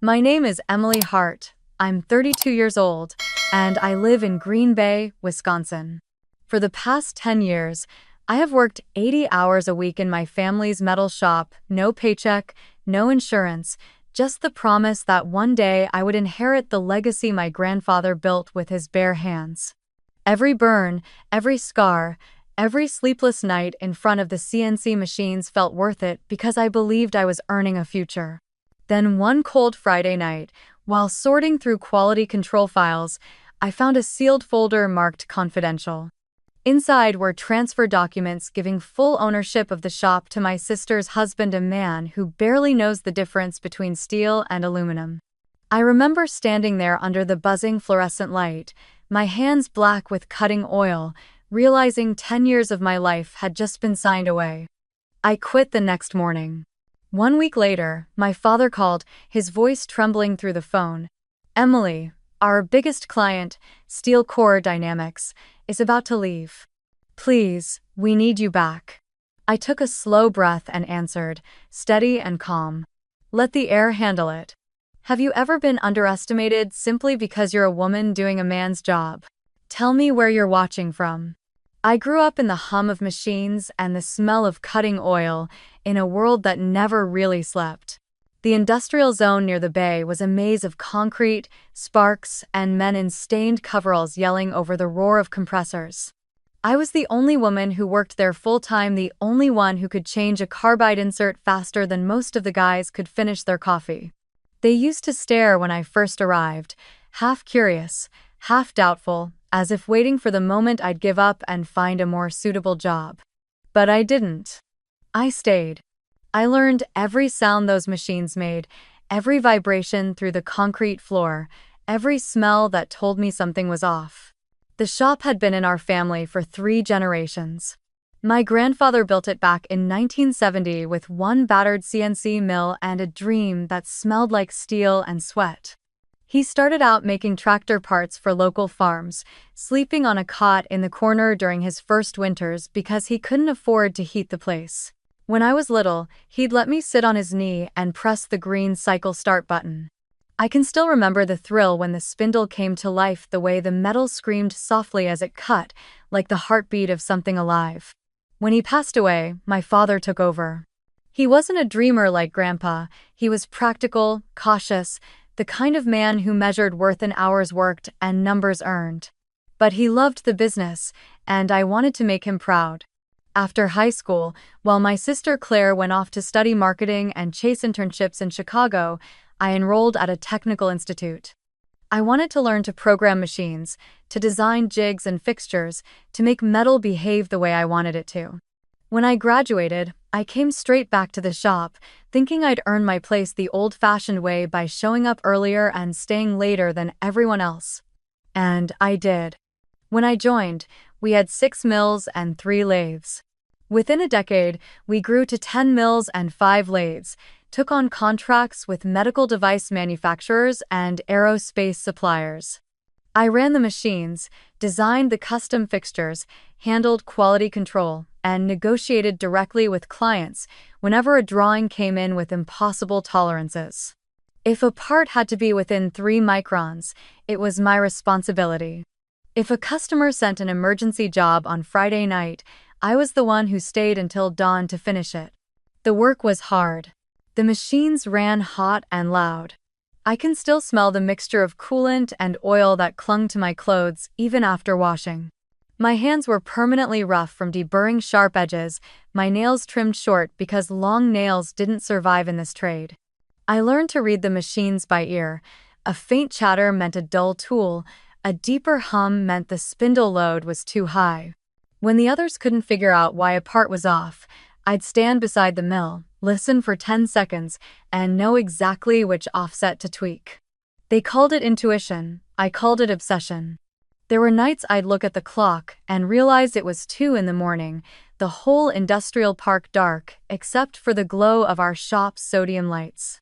My name is Emily Hart. I'm 32 years old, and I live in Green Bay, Wisconsin. For the past 10 years, I have worked 80 hours a week in my family's metal shop, no paycheck, no insurance, just the promise that one day I would inherit the legacy my grandfather built with his bare hands. Every burn, every scar, every sleepless night in front of the CNC machines felt worth it because I believed I was earning a future. Then one cold Friday night, while sorting through quality control files, I found a sealed folder marked confidential. Inside were transfer documents giving full ownership of the shop to my sister's husband, a man who barely knows the difference between steel and aluminum. I remember standing there under the buzzing fluorescent light, my hands black with cutting oil, realizing 10 years of my life had just been signed away. I quit the next morning. 1 week later, my father called, his voice trembling through the phone. "Emily, our biggest client, Steel Core Dynamics, is about to leave. Please, we need you back." I took a slow breath and answered, steady and calm. "Let the air handle it." Have you ever been underestimated simply because you're a woman doing a man's job? Tell me where you're watching from. I grew up in the hum of machines and the smell of cutting oil in a world that never really slept. The industrial zone near the bay was a maze of concrete, sparks, and men in stained coveralls yelling over the roar of compressors. I was the only woman who worked there full-time, the only one who could change a carbide insert faster than most of the guys could finish their coffee. They used to stare when I first arrived, half curious, half doubtful, as if waiting for the moment I'd give up and find a more suitable job. But I didn't. I stayed. I learned every sound those machines made, every vibration through the concrete floor, every smell that told me something was off. The shop had been in our family for 3 generations. My grandfather built it back in 1970 with one battered CNC mill and a dream that smelled like steel and sweat. He started out making tractor parts for local farms, sleeping on a cot in the corner during his first winters because he couldn't afford to heat the place. When I was little, he'd let me sit on his knee and press the green cycle start button. I can still remember the thrill when the spindle came to life, the way the metal screamed softly as it cut, like the heartbeat of something alive. When he passed away, my father took over. He wasn't a dreamer like Grandpa. He was practical, cautious, the kind of man who measured worth in hours worked and numbers earned. But he loved the business, and I wanted to make him proud. After high school, while my sister Claire went off to study marketing and chase internships in Chicago, I enrolled at a technical institute. I wanted to learn to program machines, to design jigs and fixtures, to make metal behave the way I wanted it to. When I graduated, I came straight back to the shop, thinking I'd earn my place the old-fashioned way by showing up earlier and staying later than everyone else. And I did. When I joined, we had 6 mills and 3 lathes. Within a decade, we grew to 10 mills and 5 lathes, took on contracts with medical device manufacturers and aerospace suppliers. I ran the machines, designed the custom fixtures, handled quality control, and negotiated directly with clients whenever a drawing came in with impossible tolerances. If a part had to be within 3 microns, it was my responsibility. If a customer sent an emergency job on Friday night, I was the one who stayed until dawn to finish it. The work was hard. The machines ran hot and loud. I can still smell the mixture of coolant and oil that clung to my clothes even after washing. My hands were permanently rough from deburring sharp edges, my nails trimmed short because long nails didn't survive in this trade. I learned to read the machines by ear. A faint chatter meant a dull tool, a deeper hum meant the spindle load was too high. When the others couldn't figure out why a part was off, I'd stand beside the mill, listen for 10 seconds, and know exactly which offset to tweak. They called it intuition, I called it obsession. There were nights I'd look at the clock and realize it was 2 in the morning, the whole industrial park dark except for the glow of our shop's sodium lights.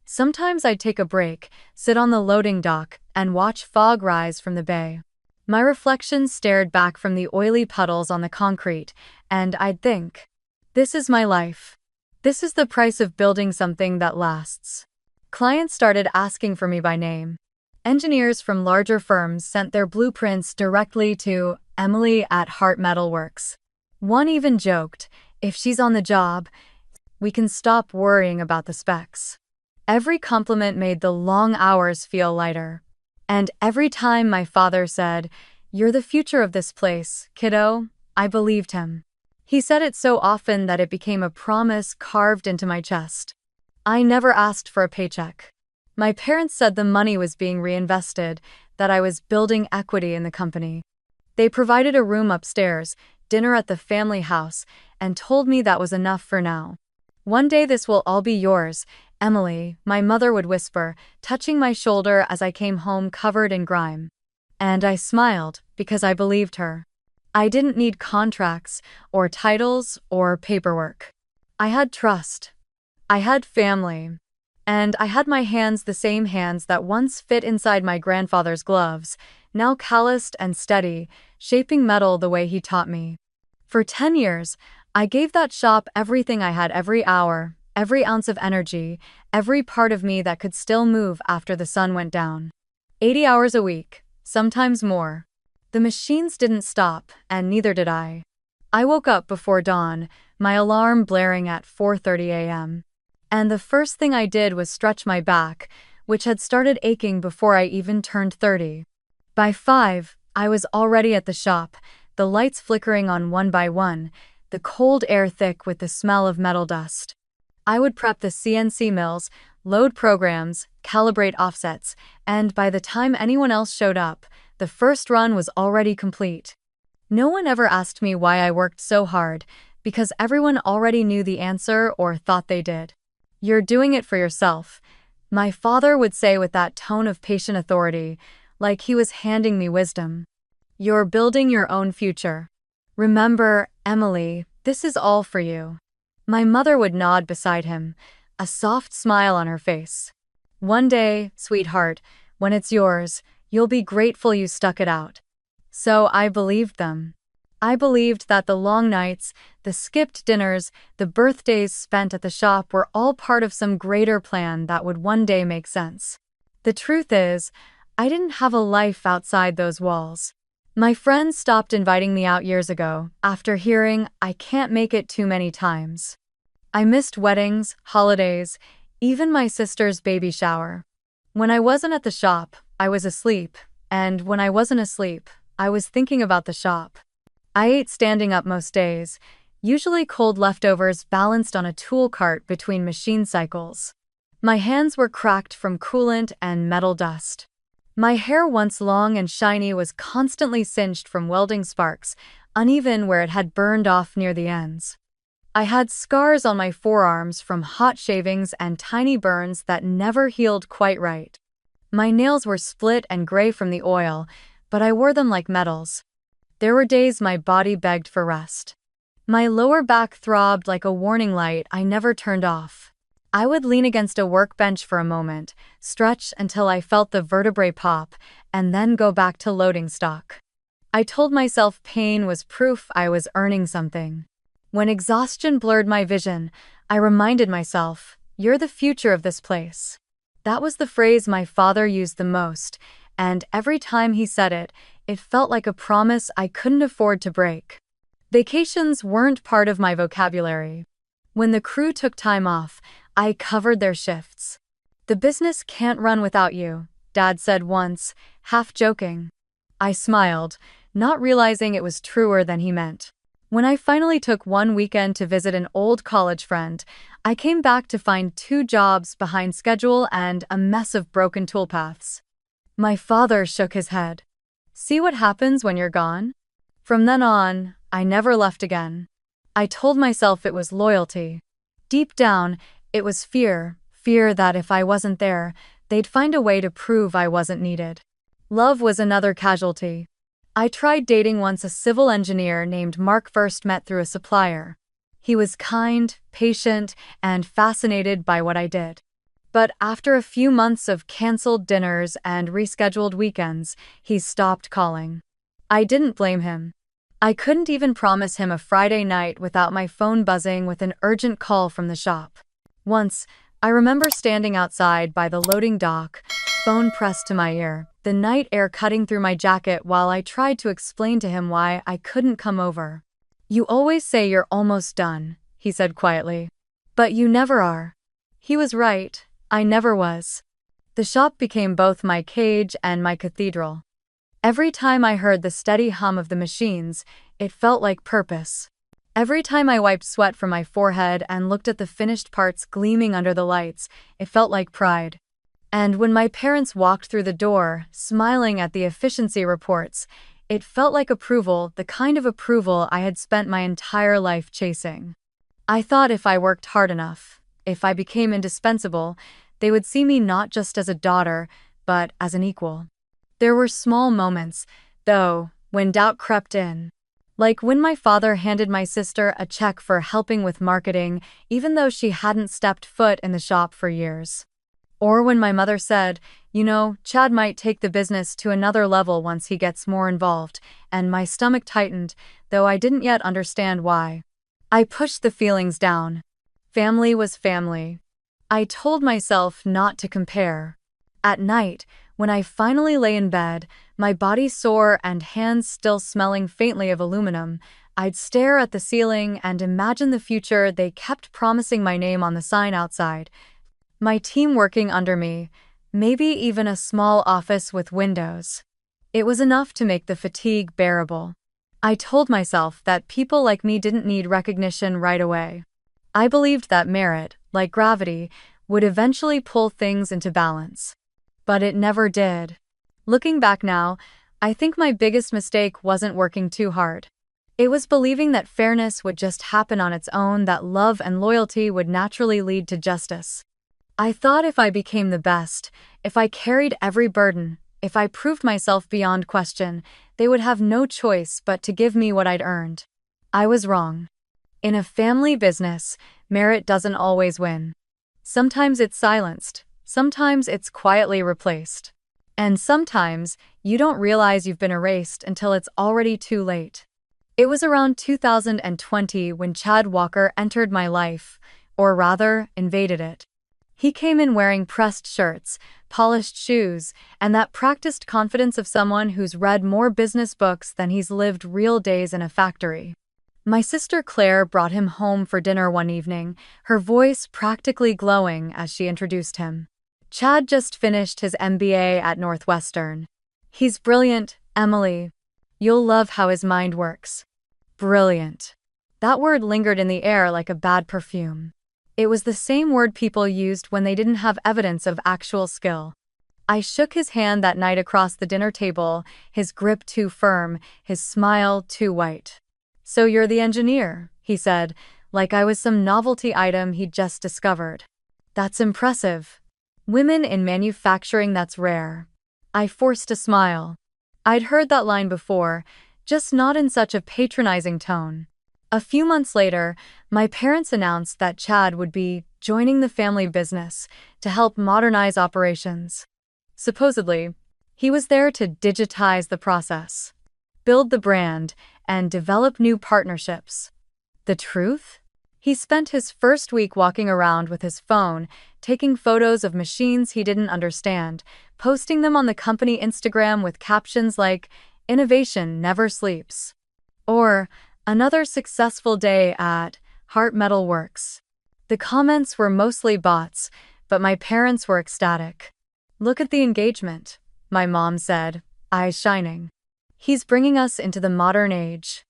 Sometimes I'd take a break, sit on the loading dock, and watch fog rise from the bay. My reflection stared back from the oily puddles on the concrete, and I'd think, this is my life. This is the price of building something that lasts. Clients started asking for me by name. Engineers from larger firms sent their blueprints directly to Emily at Heart Metalworks. One even joked, "If she's on the job, we can stop worrying about the specs." Every compliment made the long hours feel lighter. And every time my father said, "You're the future of this place, kiddo," I believed him. He said it so often that it became a promise carved into my chest. I never asked for a paycheck. My parents said the money was being reinvested, that I was building equity in the company. They provided a room upstairs, dinner at the family house, and told me that was enough for now. "One day this will all be yours, Emily," my mother would whisper, touching my shoulder as I came home covered in grime. And I smiled, because I believed her. I didn't need contracts, or titles, or paperwork. I had trust. I had family. And I had my hands, the same hands that once fit inside my grandfather's gloves, now calloused and steady, shaping metal the way he taught me. For 10 years, I gave that shop everything I had, every hour, every ounce of energy, every part of me that could still move after the sun went down. 80 hours a week, sometimes more. The machines didn't stop, and neither did I. I woke up before dawn, my alarm blaring at 4:30 a.m. And the first thing I did was stretch my back, which had started aching before I even turned 30. By 5, I was already at the shop, the lights flickering on one by one, the cold air thick with the smell of metal dust. I would prep the CNC mills, load programs, calibrate offsets, and by the time anyone else showed up, the first run was already complete. No one ever asked me why I worked so hard, because everyone already knew the answer or thought they did. "You're doing it for yourself," my father would say with that tone of patient authority, like he was handing me wisdom. "You're building your own future. Remember, Emily, this is all for you." My mother would nod beside him, a soft smile on her face. "One day, sweetheart, when it's yours, you'll be grateful you stuck it out." So I believed them. I believed that the long nights, the skipped dinners, the birthdays spent at the shop were all part of some greater plan that would one day make sense. The truth is, I didn't have a life outside those walls. My friends stopped inviting me out years ago, after hearing "I can't make it" too many times. I missed weddings, holidays, even my sister's baby shower. When I wasn't at the shop, I was asleep, and when I wasn't asleep, I was thinking about the shop. I ate standing up most days, usually cold leftovers balanced on a tool cart between machine cycles. My hands were cracked from coolant and metal dust. My hair, once long and shiny, was constantly singed from welding sparks, uneven where it had burned off near the ends. I had scars on my forearms from hot shavings and tiny burns that never healed quite right. My nails were split and gray from the oil, but I wore them like medals. There were days my body begged for rest. My lower back throbbed like a warning light I never turned off. I would lean against a workbench for a moment, stretch until I felt the vertebrae pop, and then go back to loading stock. I told myself pain was proof I was earning something. When exhaustion blurred my vision, I reminded myself, "You're the future of this place." That was the phrase my father used the most, and every time he said it, it felt like a promise I couldn't afford to break. Vacations weren't part of my vocabulary. When the crew took time off, I covered their shifts. "The business can't run without you," Dad said once, half joking. I smiled, not realizing it was truer than he meant. When I finally took one weekend to visit an old college friend, I came back to find 2 jobs behind schedule and a mess of broken toolpaths. My father shook his head. "See what happens when you're gone?" From then on, I never left again. I told myself it was loyalty. Deep down, it was fear that if I wasn't there, they'd find a way to prove I wasn't needed. Love was another casualty. I tried dating once a civil engineer named Mark, first met through a supplier. He was kind, patient, and fascinated by what I did. But after a few months of canceled dinners and rescheduled weekends, he stopped calling. I didn't blame him. I couldn't even promise him a Friday night without my phone buzzing with an urgent call from the shop. Once, I remember standing outside by the loading dock, phone pressed to my ear, the night air cutting through my jacket while I tried to explain to him why I couldn't come over. "You always say you're almost done," he said quietly. "But you never are." He was right. I never was. The shop became both my cage and my cathedral. Every time I heard the steady hum of the machines, it felt like purpose. Every time I wiped sweat from my forehead and looked at the finished parts gleaming under the lights, it felt like pride. And when my parents walked through the door, smiling at the efficiency reports, it felt like approval, the kind of approval I had spent my entire life chasing. I thought if I worked hard enough, if I became indispensable, they would see me not just as a daughter, but as an equal. There were small moments, though, when doubt crept in. Like when my father handed my sister a check for helping with marketing, even though she hadn't stepped foot in the shop for years. Or when my mother said, Chad might take the business to another level once he gets more involved, and my stomach tightened, though I didn't yet understand why. I pushed the feelings down. Family was family. I told myself not to compare. At night, when I finally lay in bed, my body sore and hands still smelling faintly of aluminum, I'd stare at the ceiling and imagine the future they kept promising, my name on the sign outside. My team working under me, maybe even a small office with windows. It was enough to make the fatigue bearable. I told myself that people like me didn't need recognition right away. I believed that merit, like gravity, would eventually pull things into balance. But it never did. Looking back now, I think my biggest mistake wasn't working too hard. It was believing that fairness would just happen on its own, that love and loyalty would naturally lead to justice. I thought if I became the best, if I carried every burden, if I proved myself beyond question, they would have no choice but to give me what I'd earned. I was wrong. In a family business, merit doesn't always win. Sometimes it's silenced, sometimes it's quietly replaced. And sometimes you don't realize you've been erased until it's already too late. It was around 2020 when Chad Walker entered my life, or rather, invaded it. He came in wearing pressed shirts, polished shoes, and that practiced confidence of someone who's read more business books than he's lived real days in a factory. My sister Claire brought him home for dinner one evening, her voice practically glowing as she introduced him. Chad just finished his MBA at Northwestern. He's brilliant, Emily. You'll love how his mind works. Brilliant. That word lingered in the air like a bad perfume. It was the same word people used when they didn't have evidence of actual skill. I shook his hand that night across the dinner table, his grip too firm, his smile too white. "So you're the engineer," he said, like I was some novelty item he'd just discovered. "That's impressive. Women in manufacturing, that's rare." I forced a smile. I'd heard that line before, just not in such a patronizing tone. A few months later, my parents announced that Chad would be joining the family business to help modernize operations. Supposedly, he was there to digitize the process, build the brand, and develop new partnerships. The truth? He spent his first week walking around with his phone, taking photos of machines he didn't understand, posting them on the company Instagram with captions like, "Innovation never sleeps," or "Another successful day at Heart Metal Works." The comments were mostly bots, but my parents were ecstatic. "Look at the engagement," my mom said, eyes shining. "He's bringing us into the modern age."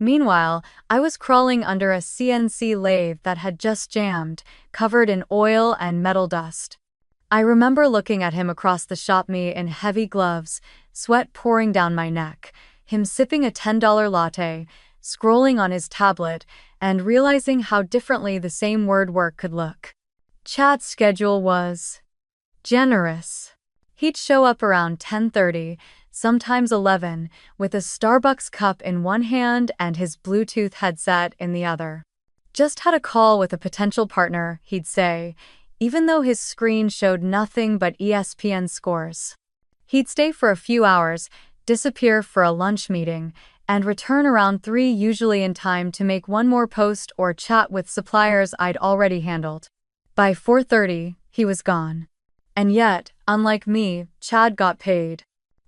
Meanwhile, I was crawling under a CNC lathe that had just jammed, covered in oil and metal dust. I remember looking at him across the shop, me in heavy gloves, sweat pouring down my neck, him sipping a $10 latte, scrolling on his tablet, and realizing how differently the same word work could look. Chad's schedule was generous. He'd show up around 10:30, sometimes 11, with a Starbucks cup in one hand and his Bluetooth headset in the other. "Just had a call with a potential partner," he'd say, even though his screen showed nothing but ESPN scores. He'd stay for a few hours, disappear for a lunch meeting, and return around 3, usually in time to make one more post or chat with suppliers I'd already handled. By 4:30, he was gone. And yet, unlike me, Chad got paid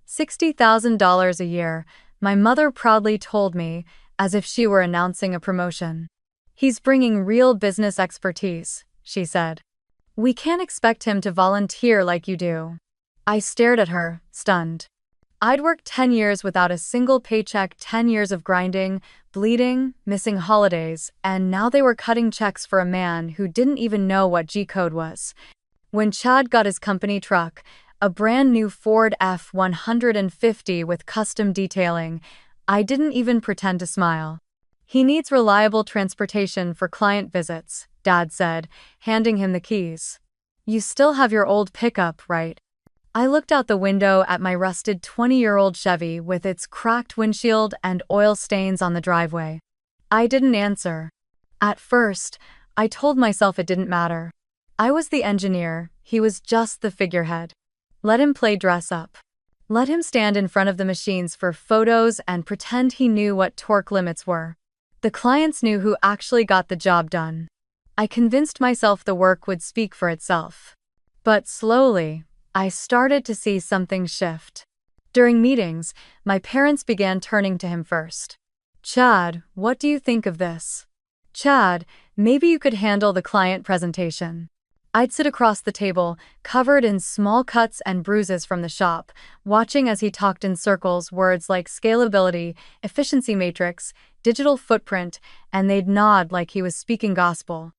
$60,000 a year, my mother proudly told me, as if she were announcing a promotion. He's bringing real business expertise, she said. We can't expect him to volunteer like you do. I stared at her, stunned. I'd worked 10 years without a single paycheck, 10 years of grinding, bleeding, missing holidays, and now they were cutting checks for a man who didn't even know what G-code was. When Chad got his company truck, a brand new Ford F-150 with custom detailing, I didn't even pretend to smile. He needs reliable transportation for client visits, Dad said, handing him the keys. You still have your old pickup, right? I looked out the window at my rusted 20-year-old Chevy with its cracked windshield and oil stains on the driveway. I didn't answer. At first, I told myself it didn't matter. I was the engineer, he was just the figurehead. Let him play dress up. Let him stand in front of the machines for photos and pretend he knew what torque limits were. The clients knew who actually got the job done. I convinced myself the work would speak for itself. But slowly, I started to see something shift. During meetings, my parents began turning to him first. Chad, what do you think of this? Chad, maybe you could handle the client presentation. I'd sit across the table, covered in small cuts and bruises from the shop, watching as he talked in circles words like scalability, efficiency matrix, digital footprint, and they'd nod like he was speaking gospel.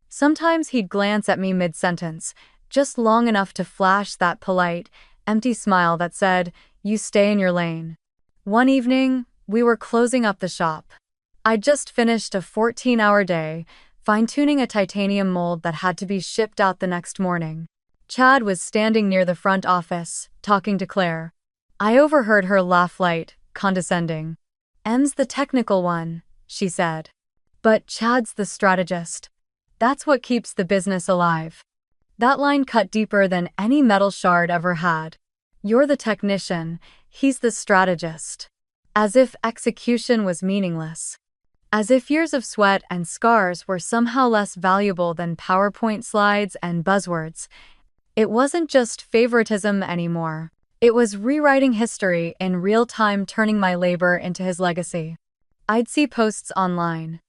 Sometimes he'd glance at me mid-sentence, just long enough to flash that polite, empty smile that said, "You stay in your lane." One evening, we were closing up the shop. I'd just finished a 14-hour day, fine-tuning a titanium mold that had to be shipped out the next morning. Chad was standing near the front office, talking to Claire. I overheard her laugh light, condescending. Em's the technical one, she said. But Chad's the strategist. That's what keeps the business alive. That line cut deeper than any metal shard ever had. You're the technician, he's the strategist. As if execution was meaningless. As if years of sweat and scars were somehow less valuable than PowerPoint slides and buzzwords. It wasn't just favoritism anymore. It was rewriting history in real time, turning my labor into his legacy. I'd see posts online.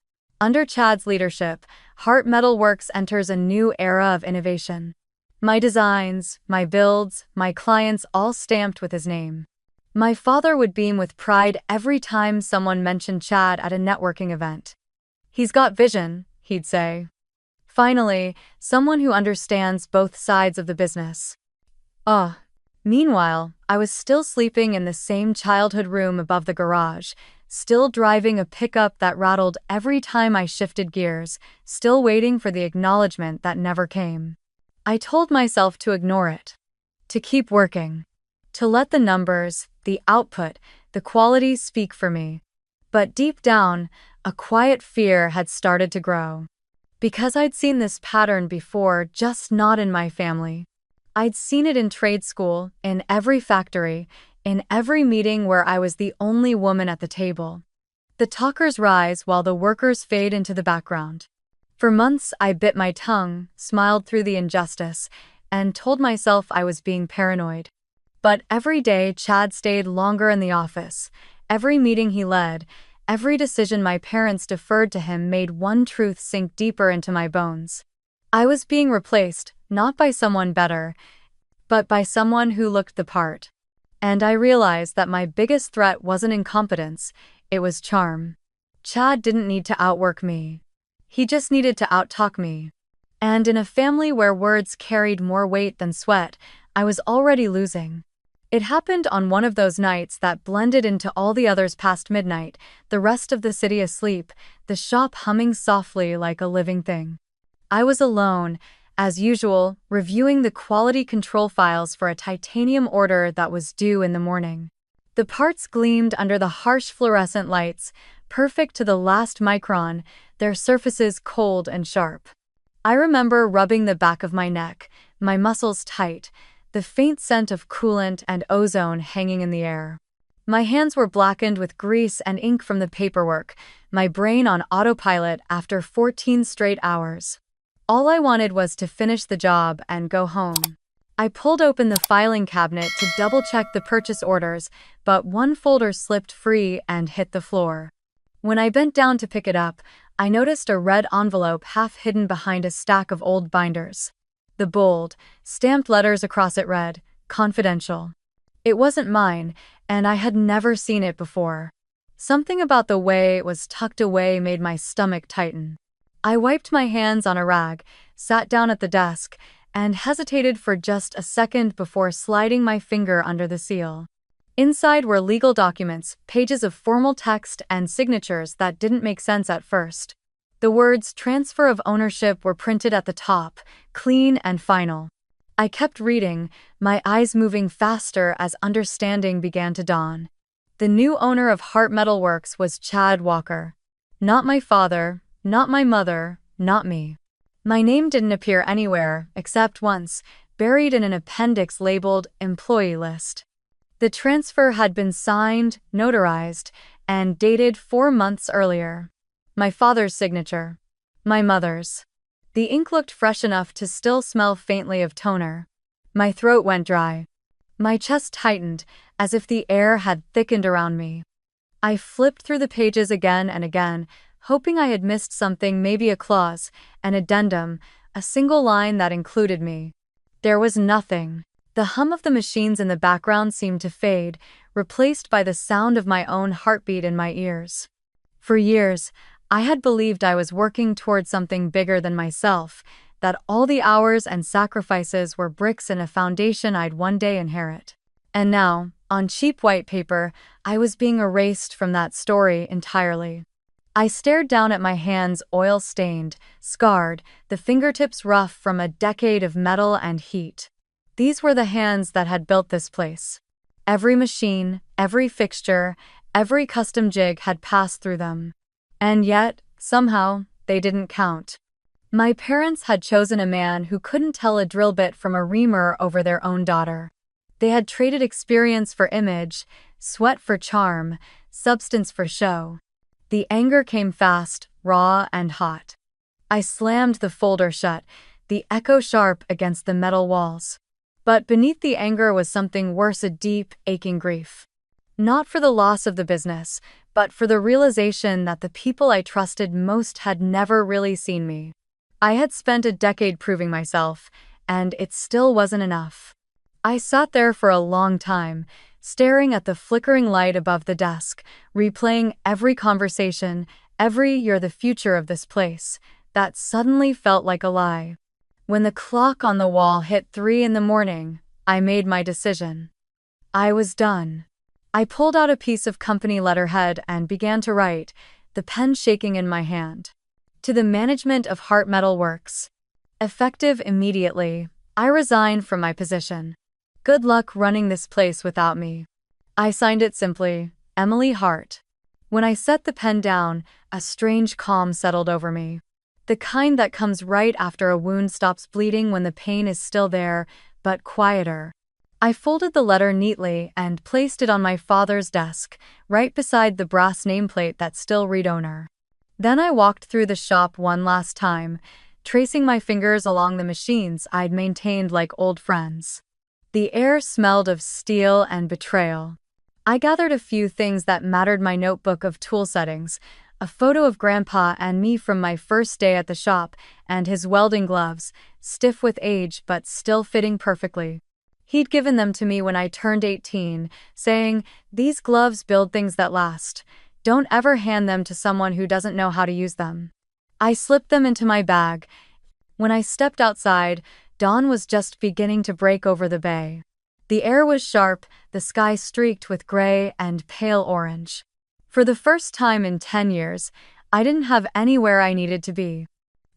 Under Chad's leadership, Heart Metalworks enters a new era of innovation. My designs, my builds, my clients all stamped with his name. My father would beam with pride every time someone mentioned Chad at a networking event. He's got vision, he'd say. Finally, someone who understands both sides of the business. Meanwhile, I was still sleeping in the same childhood room above the garage, still driving a pickup that rattled every time I shifted gears, still waiting for the acknowledgement that never came. I told myself to ignore it. To keep working. To let the numbers, the output, the quality speak for me. But deep down, a quiet fear had started to grow. Because I'd seen this pattern before, just not in my family. I'd seen it in trade school, in every factory, in every meeting where I was the only woman at the table. The talkers rise while the workers fade into the background. For months, I bit my tongue, smiled through the injustice, and told myself I was being paranoid. But every day, Chad stayed longer in the office. Every meeting he led, every decision my parents deferred to him made one truth sink deeper into my bones. I was being replaced, not by someone better, but by someone who looked the part. And I realized that my biggest threat wasn't incompetence, it was charm. Chad didn't need to outwork me. He just needed to outtalk me. And in a family where words carried more weight than sweat, I was already losing. It happened on one of those nights that blended into all the others past midnight, the rest of the city asleep, the shop humming softly like a living thing. I was alone, as usual, reviewing the quality control files for a titanium order that was due in the morning. The parts gleamed under the harsh fluorescent lights, perfect to the last micron, their surfaces cold and sharp. I remember rubbing the back of my neck, my muscles tight, the faint scent of coolant and ozone hanging in the air. My hands were blackened with grease and ink from the paperwork, my brain on autopilot after 14 straight hours. All I wanted was to finish the job and go home. I pulled open the filing cabinet to double-check the purchase orders, but one folder slipped free and hit the floor. When I bent down to pick it up, I noticed a red envelope half hidden behind a stack of old binders. The bold, stamped letters across it read, "Confidential." It wasn't mine, and I had never seen it before. Something about the way it was tucked away made my stomach tighten. I wiped my hands on a rag, sat down at the desk, and hesitated for just a second before sliding my finger under the seal. Inside were legal documents, pages of formal text, and signatures that didn't make sense at first. The words "transfer of ownership" were printed at the top, clean and final. I kept reading, my eyes moving faster as understanding began to dawn. The new owner of Heart Metal Works was Chad Walker. Not my father, not my mother, not me. My name didn't appear anywhere, except once, buried in an appendix labeled "Employee List." The transfer had been signed, notarized, and dated 4 months earlier. My father's signature. My mother's. The ink looked fresh enough to still smell faintly of toner. My throat went dry. My chest tightened, as if the air had thickened around me. I flipped through the pages again and again, hoping I had missed something, maybe a clause, an addendum, a single line that included me. There was nothing. The hum of the machines in the background seemed to fade, replaced by the sound of my own heartbeat in my ears. For years, I had believed I was working toward something bigger than myself, that all the hours and sacrifices were bricks in a foundation I'd one day inherit. And now, on cheap white paper, I was being erased from that story entirely. I stared down at my hands, oil-stained, scarred, the fingertips rough from a decade of metal and heat. These were the hands that had built this place. Every machine, every fixture, every custom jig had passed through them. And yet, somehow, they didn't count. My parents had chosen a man who couldn't tell a drill bit from a reamer over their own daughter. They had traded experience for image, sweat for charm, substance for show. The anger came fast, raw, and hot. I slammed the folder shut, the echo sharp against the metal walls. But beneath the anger was something worse, a deep, aching grief. Not for the loss of the business, but for the realization that the people I trusted most had never really seen me. I had spent a decade proving myself, and it still wasn't enough. I sat there for a long time, staring at the flickering light above the desk, replaying every conversation, every "you're the future of this place," that suddenly felt like a lie. When the clock on the wall hit 3 in the morning, I made my decision. I was done. I pulled out a piece of company letterhead and began to write, the pen shaking in my hand. To the management of Heart Metal Works. Effective immediately, I resigned from my position. Good luck running this place without me. I signed it simply, Emily Hart. When I set the pen down, a strange calm settled over me. The kind that comes right after a wound stops bleeding, when the pain is still there, but quieter. I folded the letter neatly and placed it on my father's desk, right beside the brass nameplate that still read owner. Then I walked through the shop one last time, tracing my fingers along the machines I'd maintained like old friends. The air smelled of steel and betrayal. I gathered a few things that mattered: my notebook of tool settings, a photo of Grandpa and me from my first day at the shop, and his welding gloves, stiff with age but still fitting perfectly. He'd given them to me when I turned 18, saying, "These gloves build things that last. Don't ever hand them to someone who doesn't know how to use them." I slipped them into my bag. When I stepped outside, dawn was just beginning to break over the bay. The air was sharp, the sky streaked with gray and pale orange. For the first time in 10 years, I didn't have anywhere I needed to be.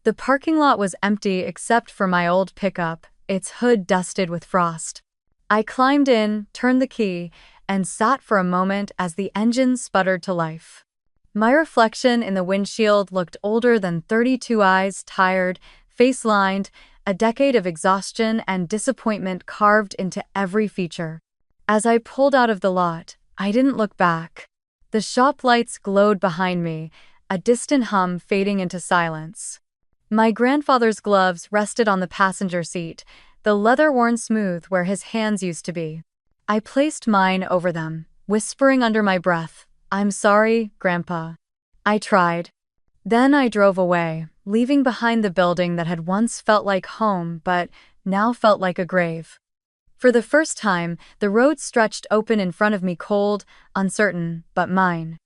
The parking lot was empty except for my old pickup, its hood dusted with frost. I climbed in, turned the key, and sat for a moment as the engine sputtered to life. My reflection in the windshield looked older than 32 eyes, tired, face-lined, a decade of exhaustion and disappointment carved into every feature. As I pulled out of the lot, I didn't look back. The shop lights glowed behind me, a distant hum fading into silence. My grandfather's gloves rested on the passenger seat, the leather worn smooth where his hands used to be. I placed mine over them, whispering under my breath, "I'm sorry, Grandpa." I tried. Then I drove away, leaving behind the building that had once felt like home but now felt like a grave. For the first time, the road stretched open in front of me, cold, uncertain, but mine.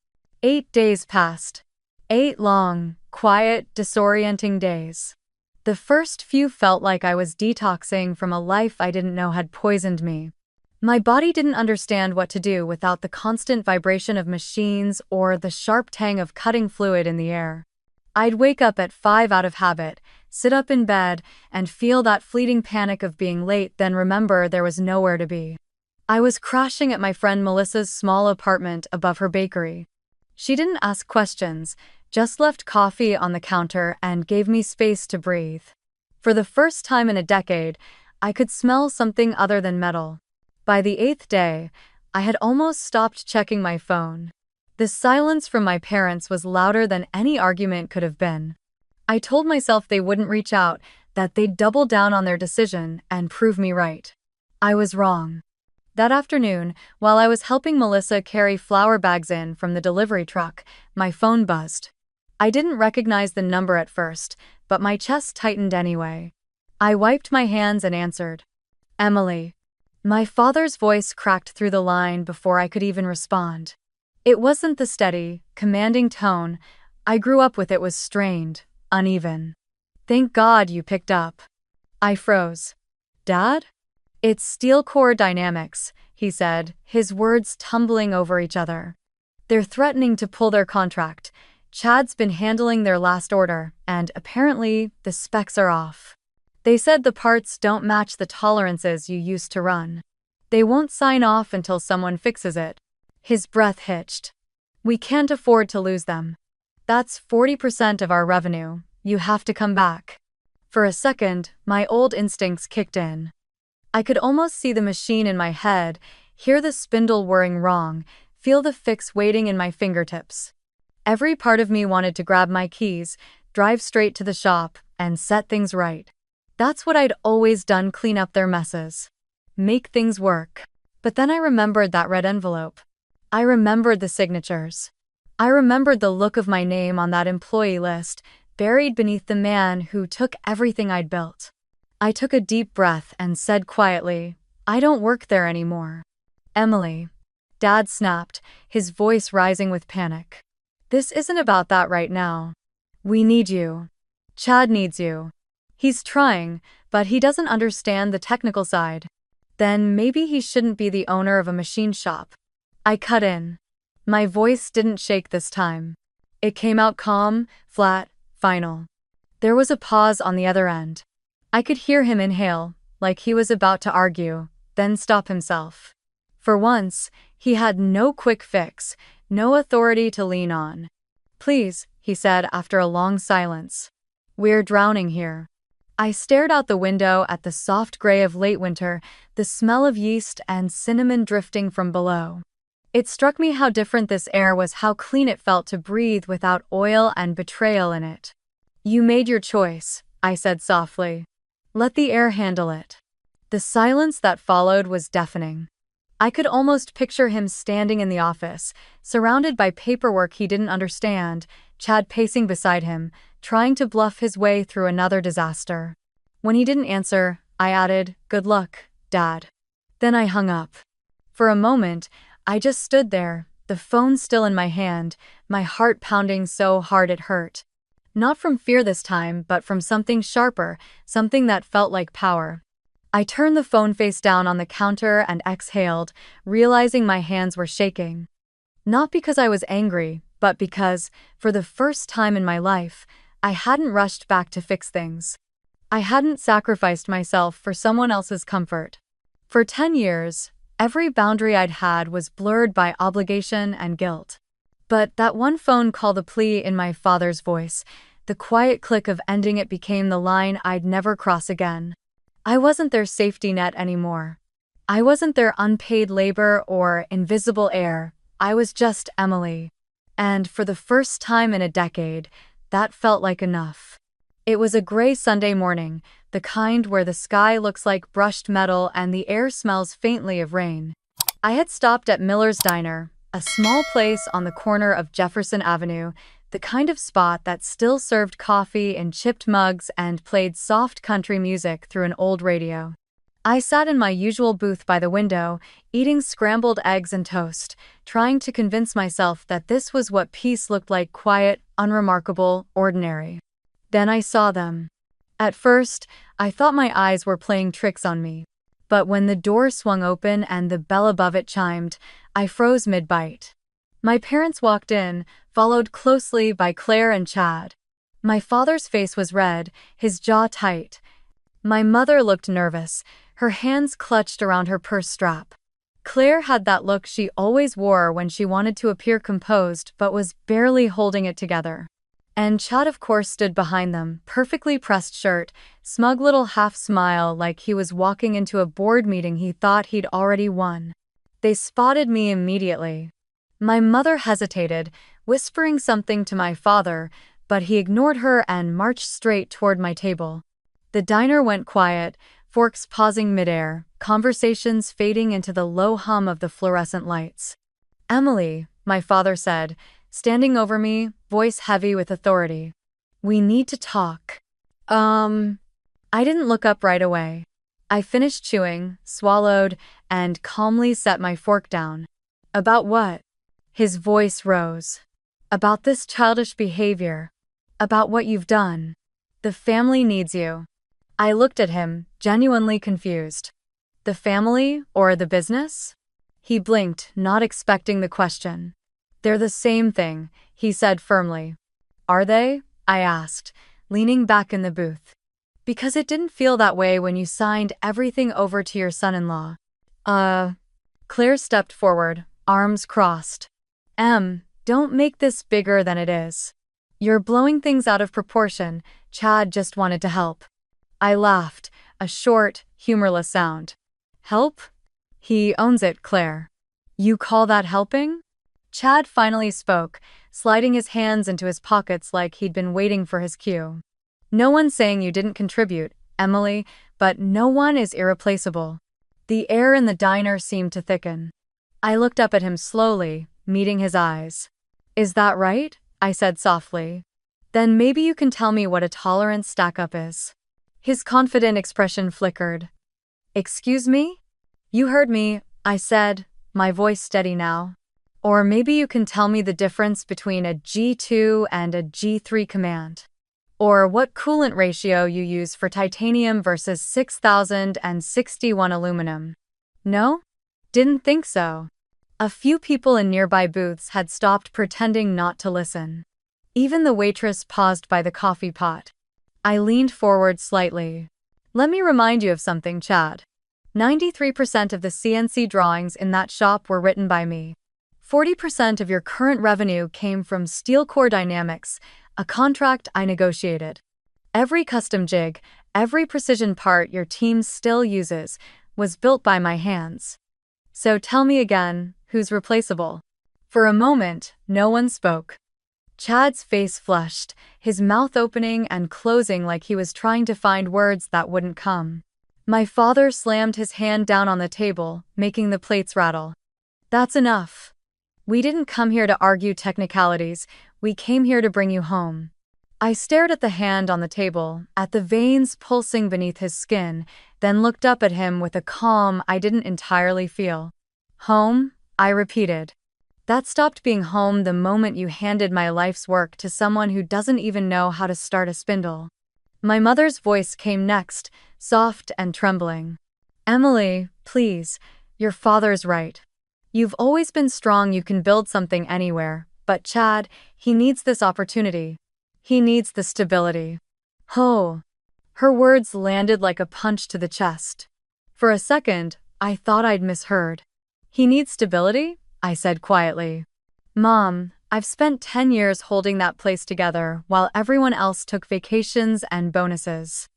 8 days passed. 8 long, quiet, disorienting days. The first few felt like I was detoxing from a life I didn't know had poisoned me. My body didn't understand what to do without the constant vibration of machines or the sharp tang of cutting fluid in the air. I'd wake up at 5 out of habit, sit up in bed, and feel that fleeting panic of being late, then remember there was nowhere to be. I was crashing at my friend Melissa's small apartment above her bakery. She didn't ask questions, just left coffee on the counter and gave me space to breathe. For the first time in a decade, I could smell something other than metal. By the 8th day, I had almost stopped checking my phone. The silence from my parents was louder than any argument could have been. I told myself they wouldn't reach out, that they'd double down on their decision and prove me right. I was wrong. That afternoon, while I was helping Melissa carry flour bags in from the delivery truck, my phone buzzed. I didn't recognize the number at first, but my chest tightened anyway. I wiped my hands and answered. "Emily." My father's voice cracked through the line before I could even respond. It wasn't the steady, commanding tone I grew up with. It was strained, uneven. "Thank God you picked up." I froze. "Dad?" "It's steel core dynamics," he said, his words tumbling over each other. "They're threatening to pull their contract. Chad's been handling their last order, and apparently the specs are off. They said the parts don't match the tolerances you used to run. They won't sign off until someone fixes it." His breath hitched. "We can't afford to lose them. That's 40% of our revenue. You have to come back." For a second, my old instincts kicked in. I could almost see the machine in my head, hear the spindle whirring wrong, feel the fix waiting in my fingertips. Every part of me wanted to grab my keys, drive straight to the shop, and set things right. That's what I'd always done: clean up their messes. Make things work. But then I remembered that red envelope. I remembered the signatures. I remembered the look of my name on that employee list, buried beneath the man who took everything I'd built. I took a deep breath and said quietly, "I don't work there anymore." "Emily." Dad snapped, his voice rising with panic. "This isn't about that right now. We need you. Chad needs you. He's trying, but he doesn't understand the technical side." "Then maybe he shouldn't be the owner of a machine shop." I cut in. My voice didn't shake this time. It came out calm, flat, final. There was a pause on the other end. I could hear him inhale, like he was about to argue, then stop himself. For once, he had no quick fix, no authority to lean on. "Please," he said after a long silence. "We're drowning here." I stared out the window at the soft gray of late winter, the smell of yeast and cinnamon drifting from below. It struck me how different this air was, how clean it felt to breathe without oil and betrayal in it. "You made your choice," I said softly. "Let the air handle it." The silence that followed was deafening. I could almost picture him standing in the office, surrounded by paperwork he didn't understand, Chad pacing beside him, trying to bluff his way through another disaster. When he didn't answer, I added, "Good luck, Dad." Then I hung up. For a moment, I just stood there, the phone still in my hand, my heart pounding so hard it hurt. Not from fear this time, but from something sharper, something that felt like power. I turned the phone face down on the counter and exhaled, realizing my hands were shaking. Not because I was angry, but because, for the first time in my life, I hadn't rushed back to fix things. I hadn't sacrificed myself for someone else's comfort. For 10 years, every boundary I'd had was blurred by obligation and guilt. But that one phone call, the plea in my father's voice, the quiet click of ending it became the line I'd never cross again. I wasn't their safety net anymore. I wasn't their unpaid labor or invisible heir. I was just Emily. And for the first time in a decade, that felt like enough. It was a gray Sunday morning, the kind where the sky looks like brushed metal and the air smells faintly of rain. I had stopped at Miller's Diner, a small place on the corner of Jefferson Avenue, the kind of spot that still served coffee in chipped mugs and played soft country music through an old radio. I sat in my usual booth by the window, eating scrambled eggs and toast, trying to convince myself that this was what peace looked like: quiet, unremarkable, ordinary. Then I saw them. At first, I thought my eyes were playing tricks on me. But when the door swung open and the bell above it chimed, I froze mid-bite. My parents walked in, followed closely by Claire and Chad. My father's face was red, his jaw tight. My mother looked nervous, her hands clutched around her purse strap. Claire had that look she always wore when she wanted to appear composed but was barely holding it together. And Chad, of course, stood behind them, perfectly pressed shirt, smug little half-smile like he was walking into a board meeting he thought he'd already won. They spotted me immediately. My mother hesitated, whispering something to my father, but he ignored her and marched straight toward my table. The diner went quiet, forks pausing midair, conversations fading into the low hum of the fluorescent lights. "Emily," my father said, standing over me, voice heavy with authority. "We need to talk." I didn't look up right away. I finished chewing, swallowed, and calmly set my fork down. "About what?" His voice rose. "About this childish behavior. About what you've done. The family needs you." I looked at him, genuinely confused. "The family or the business?" He blinked, not expecting the question. "They're the same thing," he said firmly. "Are they?" I asked, leaning back in the booth. "Because it didn't feel that way when you signed everything over to your son-in-law." Claire stepped forward, arms crossed. Don't make this bigger than it is. You're blowing things out of proportion. Chad just wanted to help." I laughed, a short, humorless sound. "Help? He owns it, Claire. You call that helping?" Chad finally spoke, sliding his hands into his pockets like he'd been waiting for his cue. "No one's saying you didn't contribute, Emily, but no one is irreplaceable." The air in the diner seemed to thicken. I looked up at him slowly, meeting his eyes. "Is that right?" I said softly. "Then maybe you can tell me what a tolerance stack-up is." His confident expression flickered. "Excuse me?" "You heard me," I said, my voice steady now. "Or maybe you can tell me the difference between a G2 and a G3 command. Or what coolant ratio you use for titanium versus 6061 aluminum." No? Didn't think so. A few people in nearby booths had stopped pretending not to listen. Even the waitress paused by the coffee pot. I leaned forward slightly. "Let me remind you of something, Chad. 93% of the CNC drawings in that shop were written by me. 40% of your current revenue came from Steel Core Dynamics, a contract I negotiated. Every custom jig, every precision part your team still uses, was built by my hands. So tell me again, who's replaceable?" For a moment, no one spoke. Chad's face flushed, his mouth opening and closing like he was trying to find words that wouldn't come. My father slammed his hand down on the table, making the plates rattle. "That's enough. We didn't come here to argue technicalities, we came here to bring you home." I stared at the hand on the table, at the veins pulsing beneath his skin, then looked up at him with a calm I didn't entirely feel. "Home?" I repeated. "That stopped being home the moment you handed my life's work to someone who doesn't even know how to start a spindle." My mother's voice came next, soft and trembling. "Emily, please, your father's right. You've always been strong, you can build something anywhere, but Chad, he needs this opportunity. He needs the stability." "Oh." Her words landed like a punch to the chest. For a second, I thought I'd misheard. "He needs stability?" I said quietly. "Mom, I've spent 10 years holding that place together while everyone else took vacations and bonuses.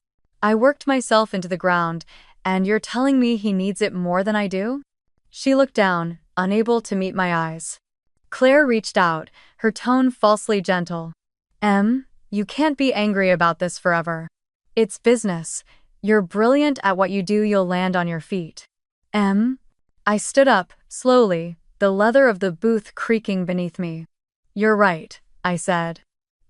I worked myself into the ground, and you're telling me he needs it more than I do?" She looked down, unable to meet my eyes. Claire reached out, her tone falsely gentle. You can't be angry about this forever. It's business. You're brilliant at what you do, you'll land on your feet. I stood up, slowly, the leather of the booth creaking beneath me. You're right, I said.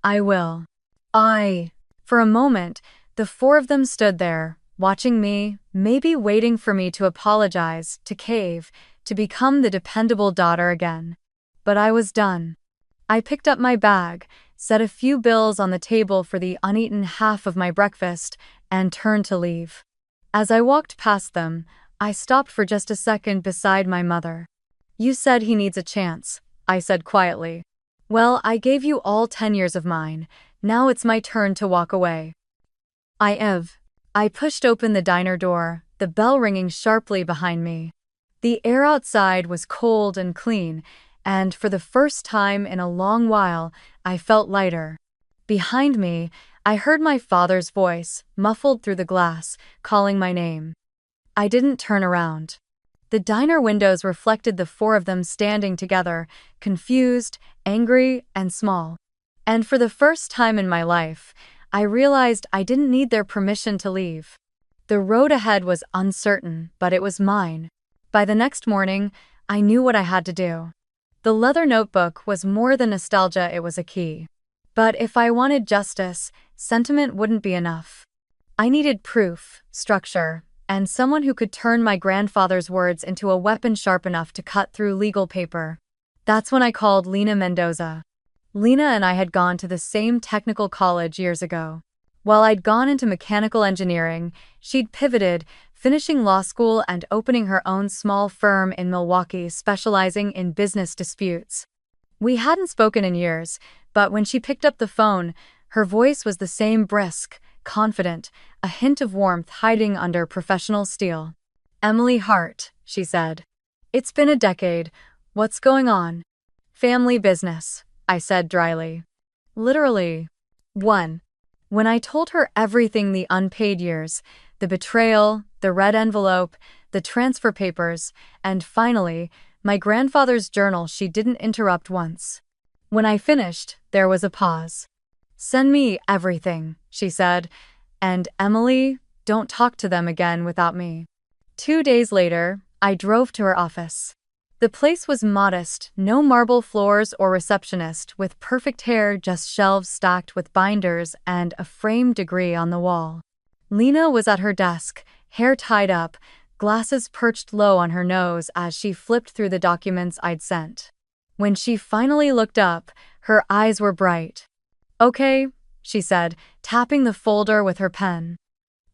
I will. For a moment, the four of them stood there, watching me, maybe waiting for me to apologize, to cave, to become the dependable daughter again. But I was done. I picked up my bag, set a few bills on the table for the uneaten half of my breakfast, and turned to leave. As I walked past them, I stopped for just a second beside my mother. You said he needs a chance, I said quietly. Well, I gave you all 10 years of mine. Now it's my turn to walk away. I pushed open the diner door, the bell ringing sharply behind me. The air outside was cold and clean, and for the first time in a long while, I felt lighter. Behind me, I heard my father's voice, muffled through the glass, calling my name. I didn't turn around. The diner windows reflected the four of them standing together, confused, angry, and small. And for the first time in my life, I realized I didn't need their permission to leave. The road ahead was uncertain, but it was mine. By the next morning, I knew what I had to do. The leather notebook was more than nostalgia, it was a key. But if I wanted justice, sentiment wouldn't be enough. I needed proof, structure, and someone who could turn my grandfather's words into a weapon sharp enough to cut through legal paper. That's when I called Lena Mendoza. Lena and I had gone to the same technical college years ago. While I'd gone into mechanical engineering, she'd pivoted, finishing law school and opening her own small firm in Milwaukee specializing in business disputes. We hadn't spoken in years, but when she picked up the phone, her voice was the same brisk, confident, a hint of warmth hiding under professional steel. Emily Hart, she said. It's been a decade. What's going on? Family business, I said dryly. Literally. 1. When I told her everything, the unpaid years, the betrayal, the red envelope, the transfer papers, and finally, my grandfather's journal, she didn't interrupt once. When I finished, there was a pause. Send me everything, she said, and Emily, don't talk to them again without me. 2 days later, I drove to her office. The place was modest, no marble floors or receptionist, with perfect hair, just shelves stacked with binders and a framed degree on the wall. Lena was at her desk, hair tied up, glasses perched low on her nose as she flipped through the documents I'd sent. When she finally looked up, her eyes were bright. Okay, she said, tapping the folder with her pen.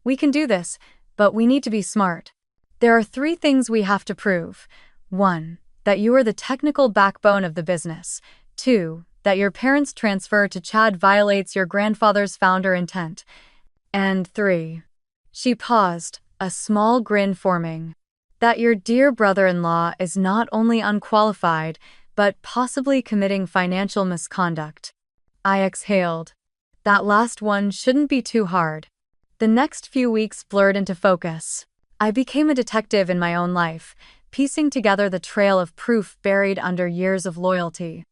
We can do this, but we need to be smart. There are 3 things we have to prove. 1. That you are the technical backbone of the business. 2. That your parents' transfer to Chad violates your grandfather's founder intent. And 3. She paused, a small grin forming. That your dear brother-in-law is not only unqualified, but possibly committing financial misconduct. I exhaled. That last one shouldn't be too hard. The next few weeks blurred into focus. I became a detective in my own life, piecing together the trail of proof buried under years of loyalty.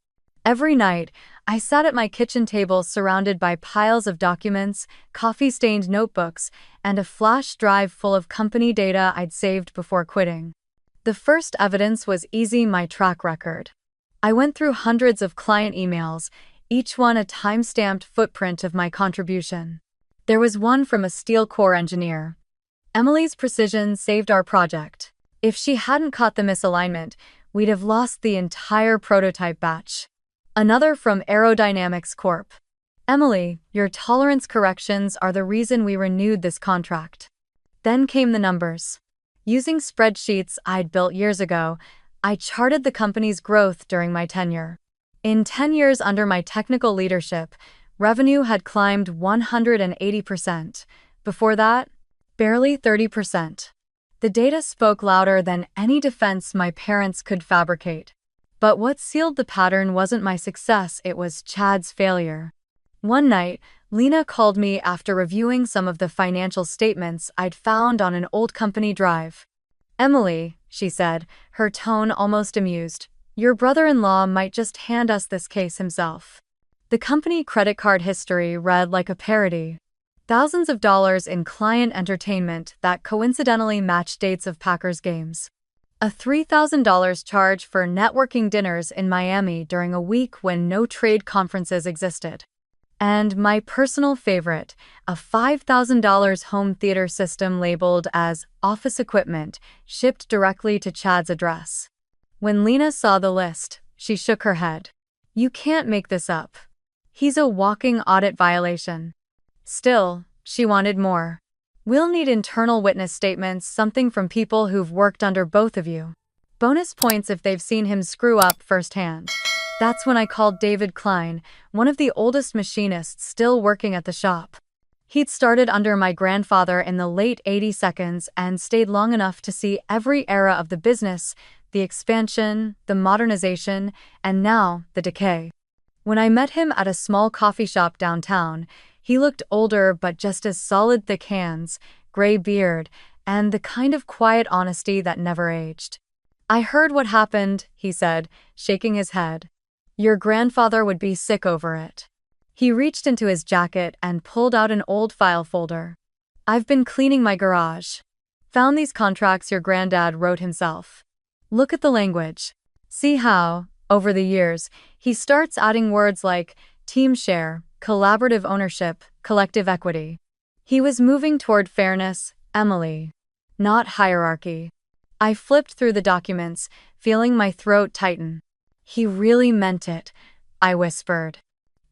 Every night, I sat at my kitchen table surrounded by piles of documents, coffee-stained notebooks, and a flash drive full of company data I'd saved before quitting. The first evidence was easy: my track record. I went through hundreds of client emails, each one a time-stamped footprint of my contribution. There was one from a steel core engineer. Emily's precision saved our project. If she hadn't caught the misalignment, we'd have lost the entire prototype batch. Another from Aerodynamics Corp. Emily, your tolerance corrections are the reason we renewed this contract. Then came the numbers. Using spreadsheets I'd built years ago, I charted the company's growth during my tenure. In 10 years under my technical leadership, revenue had climbed 180%. Before that, barely 30%. The data spoke louder than any defense my parents could fabricate. But what sealed the pattern wasn't my success, it was Chad's failure. One night, Lena called me after reviewing some of the financial statements I'd found on an old company drive. Emily, she said, her tone almost amused, your brother-in-law might just hand us this case himself. The company credit card history read like a parody. Thousands of dollars in client entertainment that coincidentally matched dates of Packers games. A $3,000 charge for networking dinners in Miami during a week when no trade conferences existed. And my personal favorite, a $5,000 home theater system labeled as office equipment, shipped directly to Chad's address. When Lena saw the list, she shook her head. You can't make this up. He's a walking audit violation. Still, she wanted more. We'll need internal witness statements, something from people who've worked under both of you. Bonus points if they've seen him screw up firsthand. That's when I called David Klein, one of the oldest machinists still working at the shop. He'd started under my grandfather in the late 80s and stayed long enough to see every era of the business, the expansion, the modernization, and now the decay. When I met him at a small coffee shop downtown, he looked older but just as solid, thick hands, gray beard, and the kind of quiet honesty that never aged. I heard what happened, he said, shaking his head. Your grandfather would be sick over it. He reached into his jacket and pulled out an old file folder. I've been cleaning my garage. Found these contracts your granddad wrote himself. Look at the language. See how, over the years, he starts adding words like team share, collaborative ownership, collective equity. He was moving toward fairness, Emily, not hierarchy. I flipped through the documents, feeling my throat tighten. He really meant it, I whispered.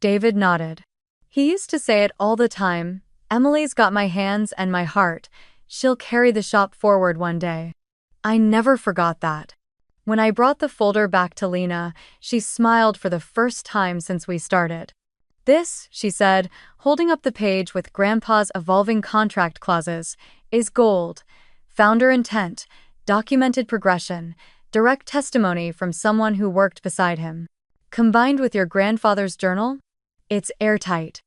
David nodded. He used to say it all the time. Emily's got my hands and my heart. She'll carry the shop forward one day. I never forgot that. When I brought the folder back to Lena, she smiled for the first time since we started. This, she said, holding up the page with Grandpa's evolving contract clauses, is gold. Founder intent, documented progression, direct testimony from someone who worked beside him. Combined with your grandfather's journal, it's airtight.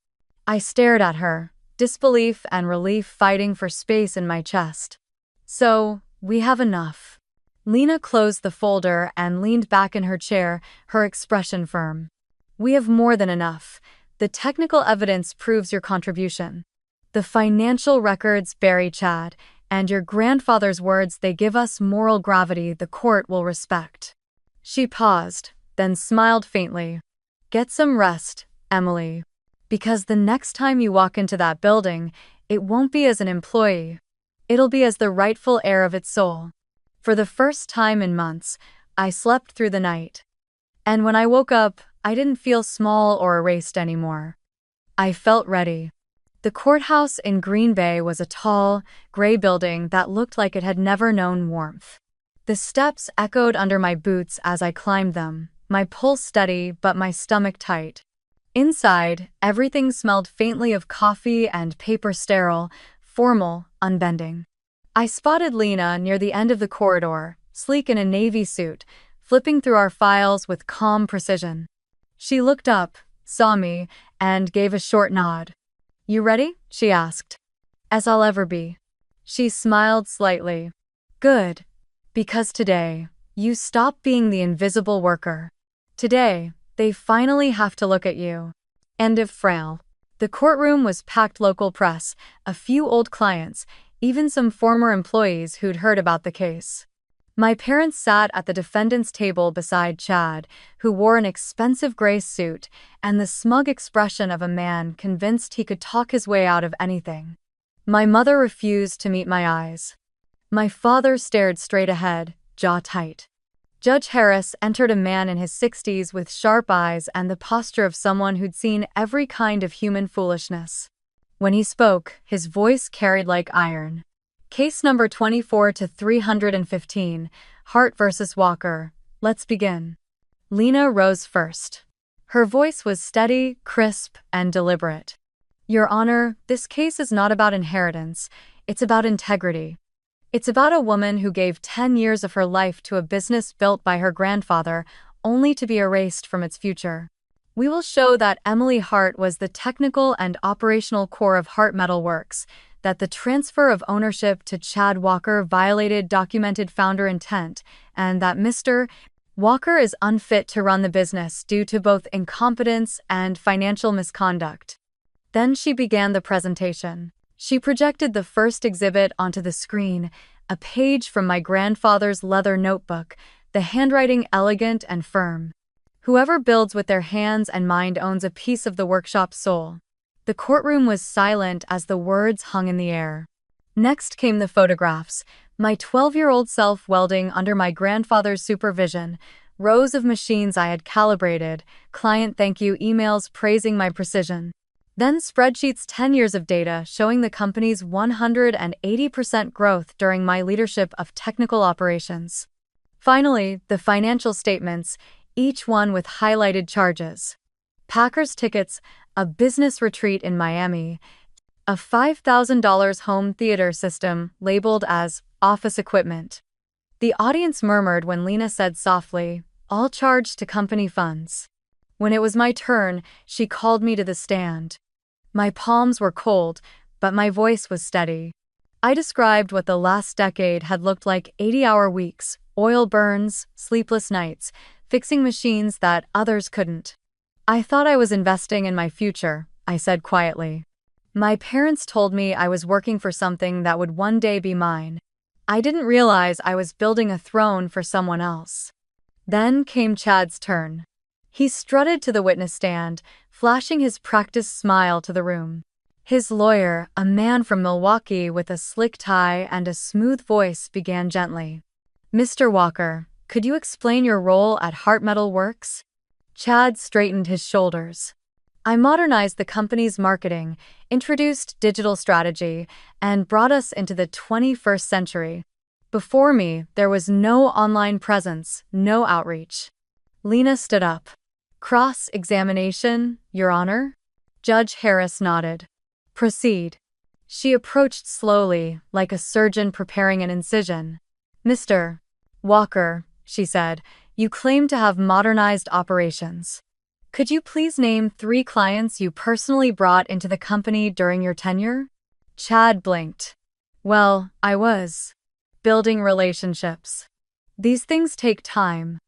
I stared at her, disbelief and relief fighting for space in my chest. So, we have enough. Lena closed the folder and leaned back in her chair, her expression firm. We have more than enough. The technical evidence proves your contribution. The financial records bury Chad, and your grandfather's words, they give us moral gravity the court will respect. She paused, then smiled faintly. Get some rest, Emily. Because the next time you walk into that building, it won't be as an employee. It'll be as the rightful heir of its soul. For the first time in months, I slept through the night. And when I woke up, I didn't feel small or erased anymore. I felt ready. The courthouse in Green Bay was a tall, gray building that looked like it had never known warmth. The steps echoed under my boots as I climbed them, my pulse steady but my stomach tight. Inside, everything smelled faintly of coffee and paper, sterile, formal, unbending. I spotted Lena near the end of the corridor, sleek in a navy suit, flipping through our files with calm precision. She looked up, saw me, and gave a short nod. You ready? She asked. As I'll ever be. She smiled slightly. Good. Because today, you stop being the invisible worker. Today, they finally have to look at you. End of frail. The courtroom was packed. Local press, a few old clients, even some former employees who'd heard about the case. My parents sat at the defendant's table beside Chad, who wore an expensive gray suit and the smug expression of a man convinced he could talk his way out of anything. My mother refused to meet my eyes. My father stared straight ahead, jaw tight. Judge Harris entered, a man in his 60s with sharp eyes and the posture of someone who'd seen every kind of human foolishness. When he spoke, his voice carried like iron. Case number 24-315, Hart versus Walker. Let's begin. Lena rose first. Her voice was steady, crisp, and deliberate. Your Honor, this case is not about inheritance. It's about integrity. It's about a woman who gave 10 years of her life to a business built by her grandfather, only to be erased from its future. We will show that Emily Hart was the technical and operational core of Hart Metal Works, that the transfer of ownership to Chad Walker violated documented founder intent, and that Mr. Walker is unfit to run the business due to both incompetence and financial misconduct. Then she began the presentation. She projected the first exhibit onto the screen, a page from my grandfather's leather notebook, the handwriting elegant and firm. Whoever builds with their hands and mind owns a piece of the workshop's soul. The courtroom was silent as the words hung in the air. Next came the photographs, my 12-year-old self welding under my grandfather's supervision, rows of machines I had calibrated, client thank you emails praising my precision. Then spreadsheets 10 years of data showing the company's 180% growth during my leadership of technical operations. Finally, the financial statements, each one with highlighted charges. Packers tickets, a business retreat in Miami, a $5,000 home theater system labeled as office equipment. The audience murmured when Lena said softly, all charged to company funds. When it was my turn, she called me to the stand. My palms were cold, but my voice was steady. I described what the last decade had looked like: 80-hour weeks, oil burns, sleepless nights, fixing machines that others couldn't. I thought I was investing in my future, I said quietly. My parents told me I was working for something that would one day be mine. I didn't realize I was building a throne for someone else. Then came Chad's turn. He strutted to the witness stand, flashing his practiced smile to the room. His lawyer, a man from Milwaukee with a slick tie and a smooth voice, began gently. Mr. Walker, could you explain your role at Heart Metal Works? Chad straightened his shoulders. I modernized the company's marketing, introduced digital strategy, and brought us into the 21st century. Before me, there was no online presence, no outreach. Lena stood up. Cross-examination, Your Honor? Judge Harris nodded. Proceed. She approached slowly, like a surgeon preparing an incision. Mr. Walker, she said, you claim to have modernized operations. Could you please name 3 clients you personally brought into the company during your tenure? Chad blinked. Well, I was building relationships. These things take time.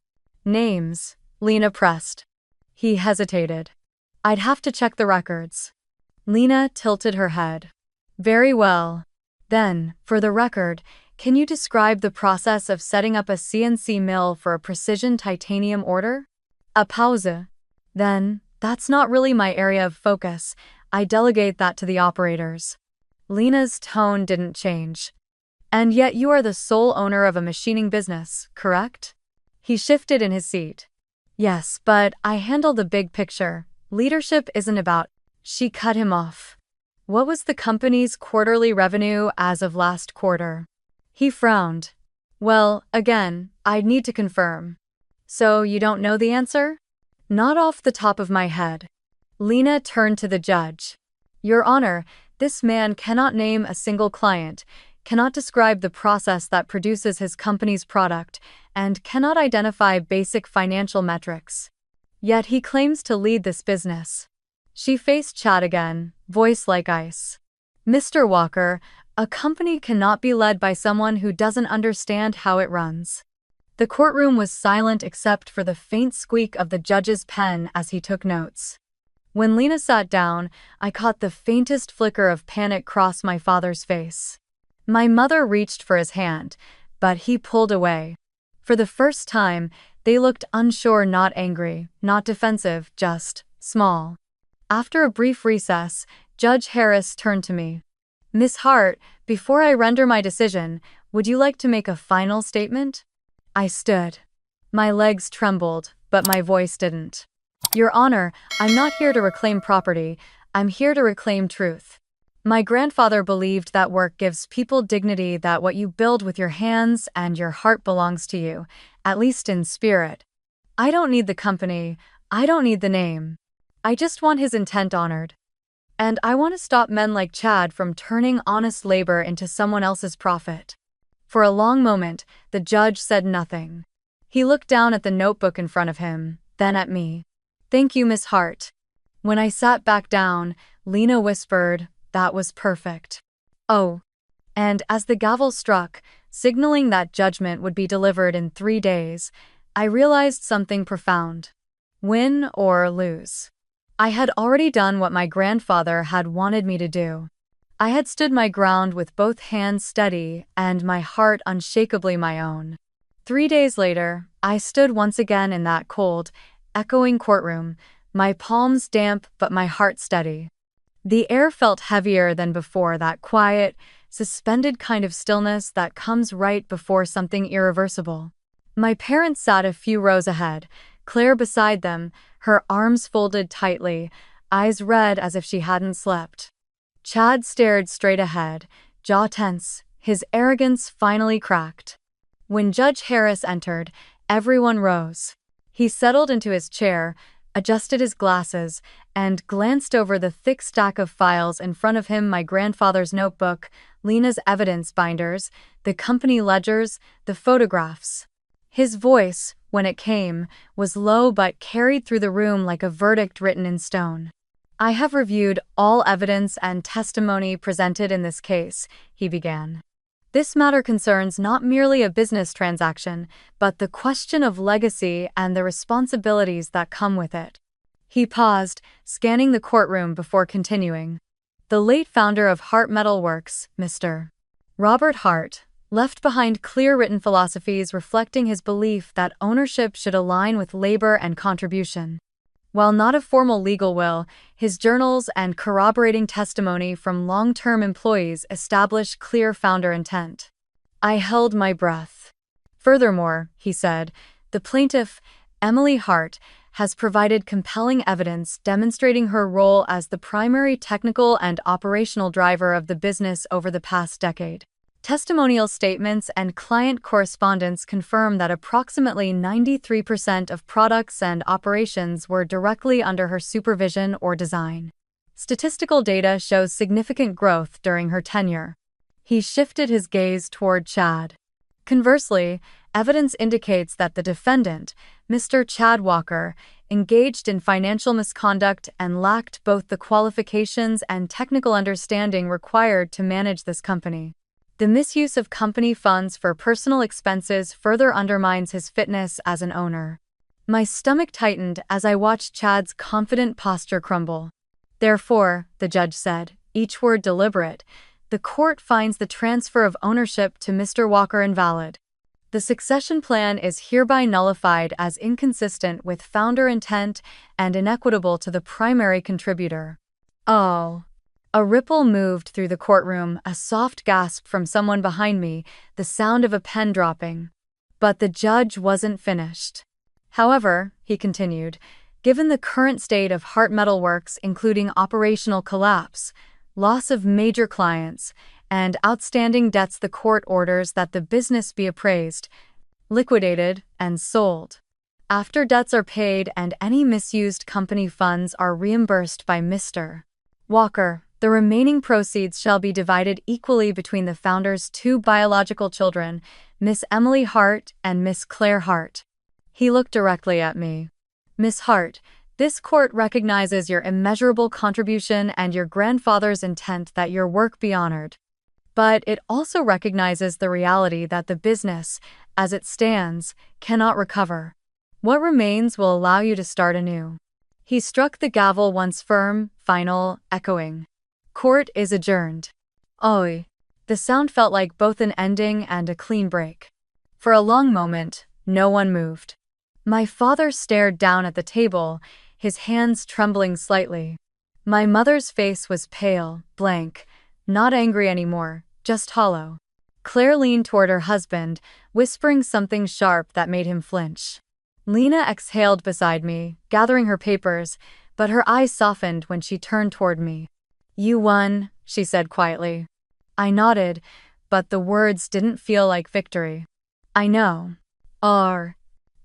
Names, Lena pressed. He hesitated. I'd have to check the records. Lena tilted her head. Very well. Then, for the record, can you describe the process of setting up a CNC mill for a precision titanium order? A pause. Then, that's not really my area of focus. I delegate that to the operators. Lena's tone didn't change. And yet you are the sole owner of a machining business, correct? He shifted in his seat. Yes, but I handle the big picture. Leadership isn't about... She cut him off. What was the company's quarterly revenue as of last quarter? He frowned. Well, again, I'd need to confirm. So you don't know the answer? Not off the top of my head. Lena turned to the judge. Your Honor, this man cannot name a single client, cannot describe the process that produces his company's product, and cannot identify basic financial metrics. Yet he claims to lead this business. She faced Chad again, voice like ice. Mr. Walker, a company cannot be led by someone who doesn't understand how it runs. The courtroom was silent except for the faint squeak of the judge's pen as he took notes. When Lena sat down, I caught the faintest flicker of panic cross my father's face. My mother reached for his hand, but he pulled away. For the first time, they looked unsure, not angry, not defensive, just small. After a brief recess, Judge Harris turned to me. Miss Hart, before I render my decision, would you like to make a final statement? I stood. My legs trembled, but my voice didn't. Your Honor, I'm not here to reclaim property, I'm here to reclaim truth. My grandfather believed that work gives people dignity, that what you build with your hands and your heart belongs to you, at least in spirit. I don't need the company, I don't need the name. I just want his intent honored. And I want to stop men like Chad from turning honest labor into someone else's profit. For a long moment, the judge said nothing. He looked down at the notebook in front of him, then at me. Thank you, Miss Hart. When I sat back down, Lena whispered, that was perfect. Oh. And as the gavel struck, signaling that judgment would be delivered in 3 days, I realized something profound. Win or lose. I had already done what my grandfather had wanted me to do. I had stood my ground with both hands steady and my heart unshakably my own. 3 days later, I stood once again in that cold, echoing courtroom, my palms damp but my heart steady. The air felt heavier than before, that quiet, suspended kind of stillness that comes right before something irreversible. My parents sat a few rows ahead, Claire beside them, her arms folded tightly, eyes red as if she hadn't slept. Chad stared straight ahead, jaw tense, his arrogance finally cracked. When Judge Harris entered, everyone rose. He settled into his chair, adjusted his glasses, and glanced over the thick stack of files in front of him: my grandfather's notebook, Lena's evidence binders, the company ledgers, the photographs. His voice, when it came, was low but carried through the room like a verdict written in stone. "I have reviewed all evidence and testimony presented in this case," he began. "This matter concerns not merely a business transaction, but the question of legacy and the responsibilities that come with it." He paused, scanning the courtroom before continuing. "The late founder of Hart Metal Works, Mr. Robert Hart, left behind clear written philosophies reflecting his belief that ownership should align with labor and contribution. While not a formal legal will, his journals and corroborating testimony from long-term employees establish clear founder intent." I held my breath. "Furthermore," he said, "the plaintiff, Emily Hart, has provided compelling evidence demonstrating her role as the primary technical and operational driver of the business over the past decade. Testimonial statements and client correspondence confirm that approximately 93% of products and operations were directly under her supervision or design. Statistical data shows significant growth during her tenure." He shifted his gaze toward Chad. "Conversely, evidence indicates that the defendant, Mr. Chad Walker, engaged in financial misconduct and lacked both the qualifications and technical understanding required to manage this company. The misuse of company funds for personal expenses further undermines his fitness as an owner." My stomach tightened as I watched Chad's confident posture crumble. "Therefore," the judge said, each word deliberate, "the court finds the transfer of ownership to Mr. Walker invalid. The succession plan is hereby nullified as inconsistent with founder intent and inequitable to the primary contributor." Oh. A ripple moved through the courtroom, a soft gasp from someone behind me, the sound of a pen dropping. But the judge wasn't finished. "However," he continued, "given the current state of Hart Metal Works, including operational collapse, loss of major clients, and outstanding debts, the court orders that the business be appraised, liquidated, and sold. After debts are paid and any misused company funds are reimbursed by Mr. Walker, the remaining proceeds shall be divided equally between the founder's two biological children, Miss Emily Hart and Miss Claire Hart." He looked directly at me. "Miss Hart, this court recognizes your immeasurable contribution and your grandfather's intent that your work be honored. But it also recognizes the reality that the business, as it stands, cannot recover. What remains will allow you to start anew." He struck the gavel once, firm, final, echoing. "Court is adjourned." Oi. The sound felt like both an ending and a clean break. For a long moment, no one moved. My father stared down at the table, his hands trembling slightly. My mother's face was pale, blank, not angry anymore, just hollow. Claire leaned toward her husband, whispering something sharp that made him flinch. Lena exhaled beside me, gathering her papers, but her eyes softened when she turned toward me. "You won," she said quietly. I nodded, but the words didn't feel like victory. "I know."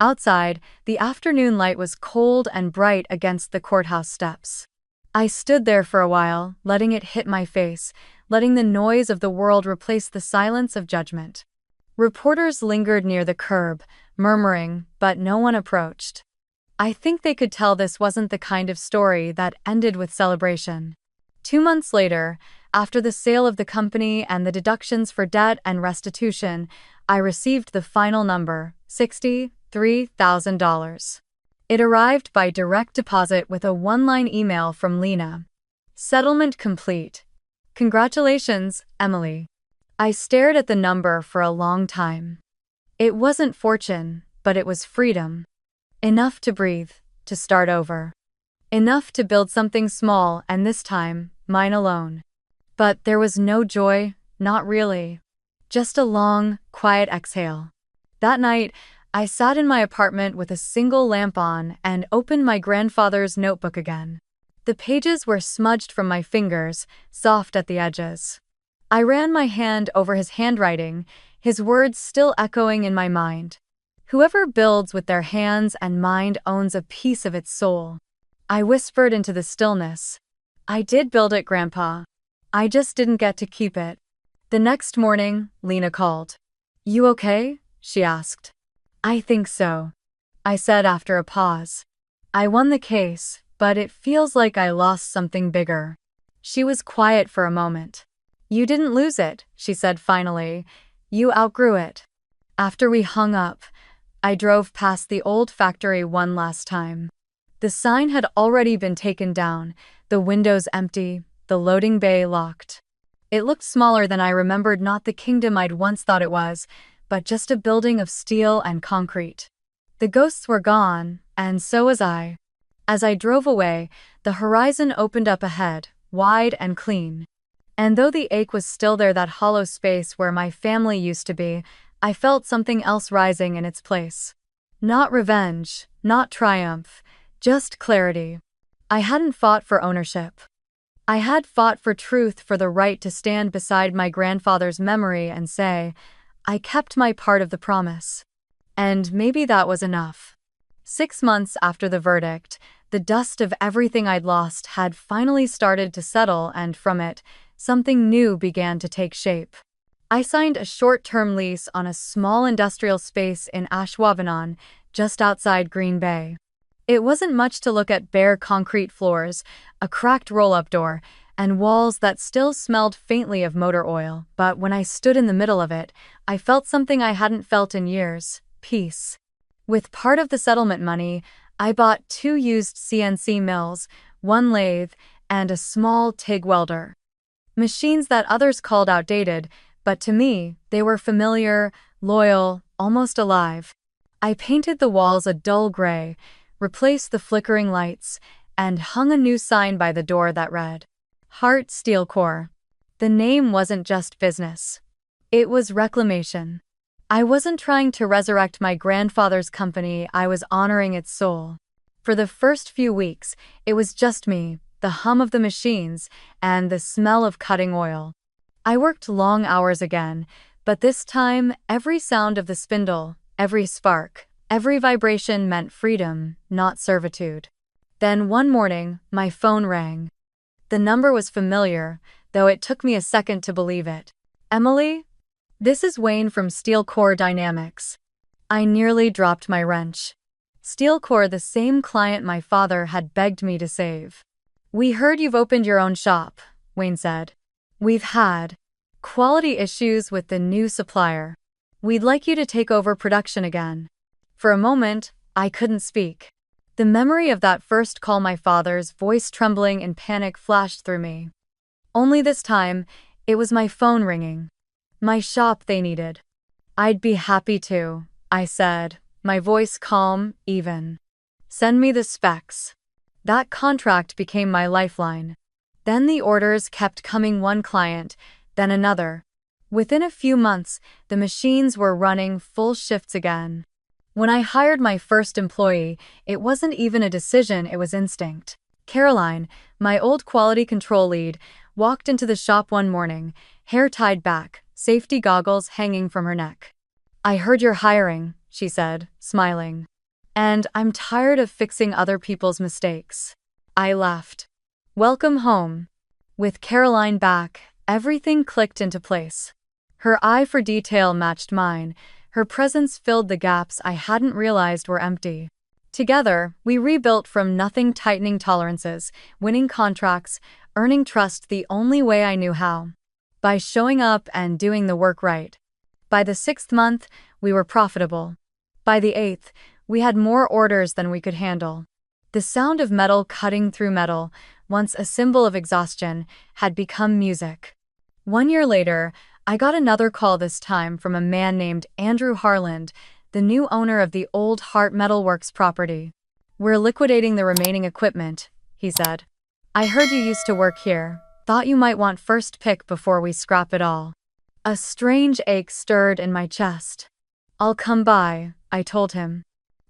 Outside, the afternoon light was cold and bright against the courthouse steps. I stood there for a while, letting it hit my face, letting the noise of the world replace the silence of judgment. Reporters lingered near the curb, murmuring, but no one approached. I think they could tell this wasn't the kind of story that ended with celebration. 2 months later, after the sale of the company and the deductions for debt and restitution, I received the final number, 60, $3,000. It arrived by direct deposit with a one-line email from Lena. Settlement complete. Congratulations, Emily. I stared at the number for a long time. It wasn't fortune, but it was freedom. Enough to breathe, to start over. Enough to build something small and this time, mine alone. But there was no joy, not really. Just a long, quiet exhale. That night, I sat in my apartment with a single lamp on and opened my grandfather's notebook again. The pages were smudged from my fingers, soft at the edges. I ran my hand over his handwriting, his words still echoing in my mind. Whoever builds with their hands and mind owns a piece of its soul. I whispered into the stillness. I did build it, Grandpa. I just didn't get to keep it. The next morning, Lena called. You okay? She asked. I think so, I said after a pause. I won the case, but it feels like I lost something bigger. She was quiet for a moment. You didn't lose it, she said finally. You outgrew it. After we hung up, I drove past the old factory one last time. The sign had already been taken down, the windows empty, the loading bay locked. It looked smaller than I remembered, not the kingdom I'd once thought it was, but just a building of steel and concrete. The ghosts were gone, and so was I. As I drove away, the horizon opened up ahead, wide and clean. And though the ache was still there, that hollow space where my family used to be, I felt something else rising in its place. Not revenge, not triumph, just clarity. I hadn't fought for ownership. I had fought for truth, for the right to stand beside my grandfather's memory and say, I kept my part of the promise. And maybe that was enough. 6 months after the verdict, the dust of everything I'd lost had finally started to settle, and from it, something new began to take shape. I signed a short-term lease on a small industrial space in Ashwaubenon, just outside Green Bay. It wasn't much to look at: bare concrete floors, a cracked roll-up door, and walls that still smelled faintly of motor oil. But when I stood in the middle of it, I felt something I hadn't felt in years: peace. With part of the settlement money, I bought 2 used CNC mills, 1 lathe, and a small TIG welder. Machines that others called outdated, but to me, they were familiar, loyal, almost alive. I painted the walls a dull gray, replaced the flickering lights, and hung a new sign by the door that read, Heart Steel Core. The name wasn't just business. It was reclamation. I wasn't trying to resurrect my grandfather's company, I was honoring its soul. For the first few weeks, it was just me, the hum of the machines, and the smell of cutting oil. I worked long hours again, but this time, every sound of the spindle, every spark, every vibration meant freedom, not servitude. Then one morning, my phone rang. The number was familiar, though it took me a second to believe it. Emily? This is Wayne from Steel Core Dynamics. I nearly dropped my wrench. Steel Core, the same client my father had begged me to save. We heard you've opened your own shop, Wayne said. We've had quality issues with the new supplier. We'd like you to take over production again. For a moment, I couldn't speak. The memory of that first call, my father's voice trembling in panic, flashed through me. Only this time, it was my phone ringing. My shop they needed. I'd be happy to, I said, my voice calm, even. Send me the specs. That contract became my lifeline. Then the orders kept coming, one client, then another. Within a few months, the machines were running full shifts again. When I hired my first employee, it wasn't even a decision, it was instinct. Caroline, my old quality control lead, walked into the shop one morning, hair tied back, safety goggles hanging from her neck. I heard you're hiring, she said, smiling. And I'm tired of fixing other people's mistakes. I laughed. Welcome home. With Caroline back, everything clicked into place. Her eye for detail matched mine. Her presence filled the gaps I hadn't realized were empty. Together, we rebuilt from nothing, tightening tolerances, winning contracts, earning trust the only way I knew how. By showing up and doing the work right. By the 6th month, we were profitable. By the 8th, we had more orders than we could handle. The sound of metal cutting through metal, once a symbol of exhaustion, had become music. 1 year later, I got another call, this time from a man named Andrew Harland, the new owner of the old Hart Metalworks property. "We're liquidating the remaining equipment," he said. "I heard you used to work here. Thought you might want first pick before we scrap it all." A strange ache stirred in my chest. "I'll come by," I told him.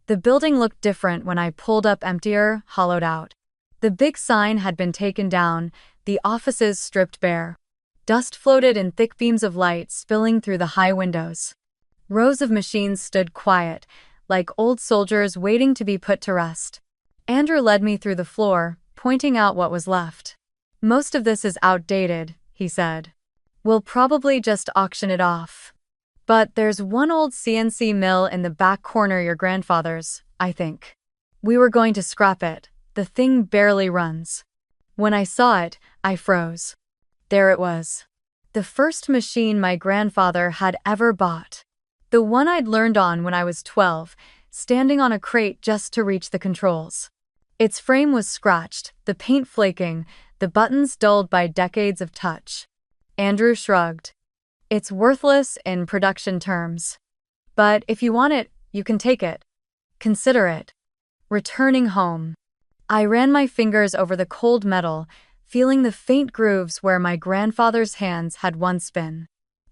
The building looked different when I pulled up, emptier, hollowed out. The big sign had been taken down, the offices stripped bare. Dust floated in thick beams of light spilling through the high windows. Rows of machines stood quiet, like old soldiers waiting to be put to rest. Andrew led me through the floor, pointing out what was left. "Most of this is outdated," he said. "We'll probably just auction it off. But there's one old CNC mill in the back corner, your grandfather's, I think. We were going to scrap it. The thing barely runs." When I saw it, I froze. There it was. The first machine my grandfather had ever bought. The one I'd learned on when I was 12, standing on a crate just to reach the controls. Its frame was scratched, the paint flaking, the buttons dulled by decades of touch. Andrew shrugged. "It's worthless in production terms. But if you want it, you can take it. Consider it." Returning home, I ran my fingers over the cold metal, feeling the faint grooves where my grandfather's hands had once been.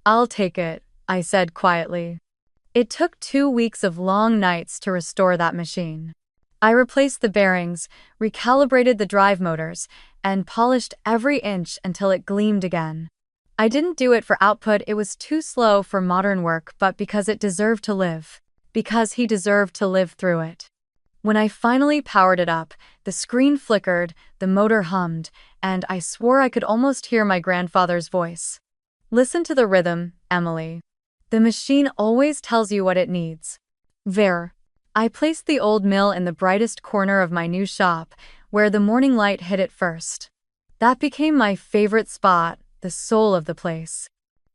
"I'll take it," I said quietly. It took 2 weeks of long nights to restore that machine. I replaced the bearings, recalibrated the drive motors, and polished every inch until it gleamed again. I didn't do it for output, it was too slow for modern work, but because it deserved to live. Because he deserved to live through it. When I finally powered it up, the screen flickered, the motor hummed, and I swore I could almost hear my grandfather's voice. "Listen to the rhythm, Emily. The machine always tells you what it needs." There. I placed the old mill in the brightest corner of my new shop, where the morning light hit it first. That became my favorite spot, the soul of the place.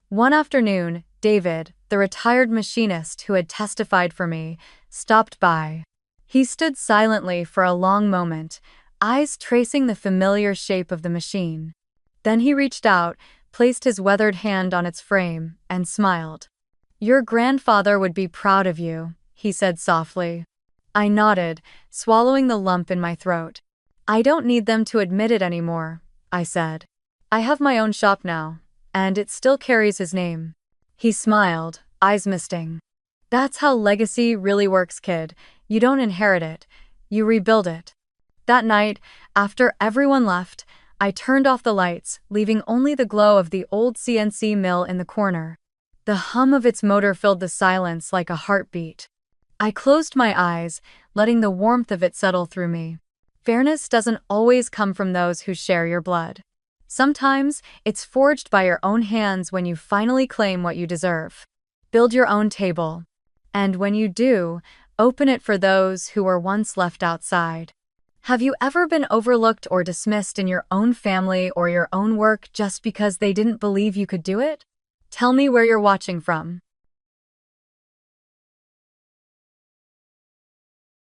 One afternoon, David, the retired machinist who had testified for me, stopped by. He stood silently for a long moment, eyes tracing the familiar shape of the machine. Then he reached out, placed his weathered hand on its frame, and smiled. "Your grandfather would be proud of you," he said softly. I nodded, swallowing the lump in my throat. "I don't need them to admit it anymore," I said. "I have my own shop now, and it still carries his name." He smiled, eyes misting. "That's how legacy really works, kid. You don't inherit it, you rebuild it." That night, after everyone left, I turned off the lights, leaving only the glow of the old CNC mill in the corner. The hum of its motor filled the silence like a heartbeat. I closed my eyes, letting the warmth of it settle through me. Fairness doesn't always come from those who share your blood. Sometimes, it's forged by your own hands when you finally claim what you deserve. Build your own table. And when you do, open it for those who were once left outside. Have you ever been overlooked or dismissed in your own family or your own work just because they didn't believe you could do it? Tell me where you're watching from.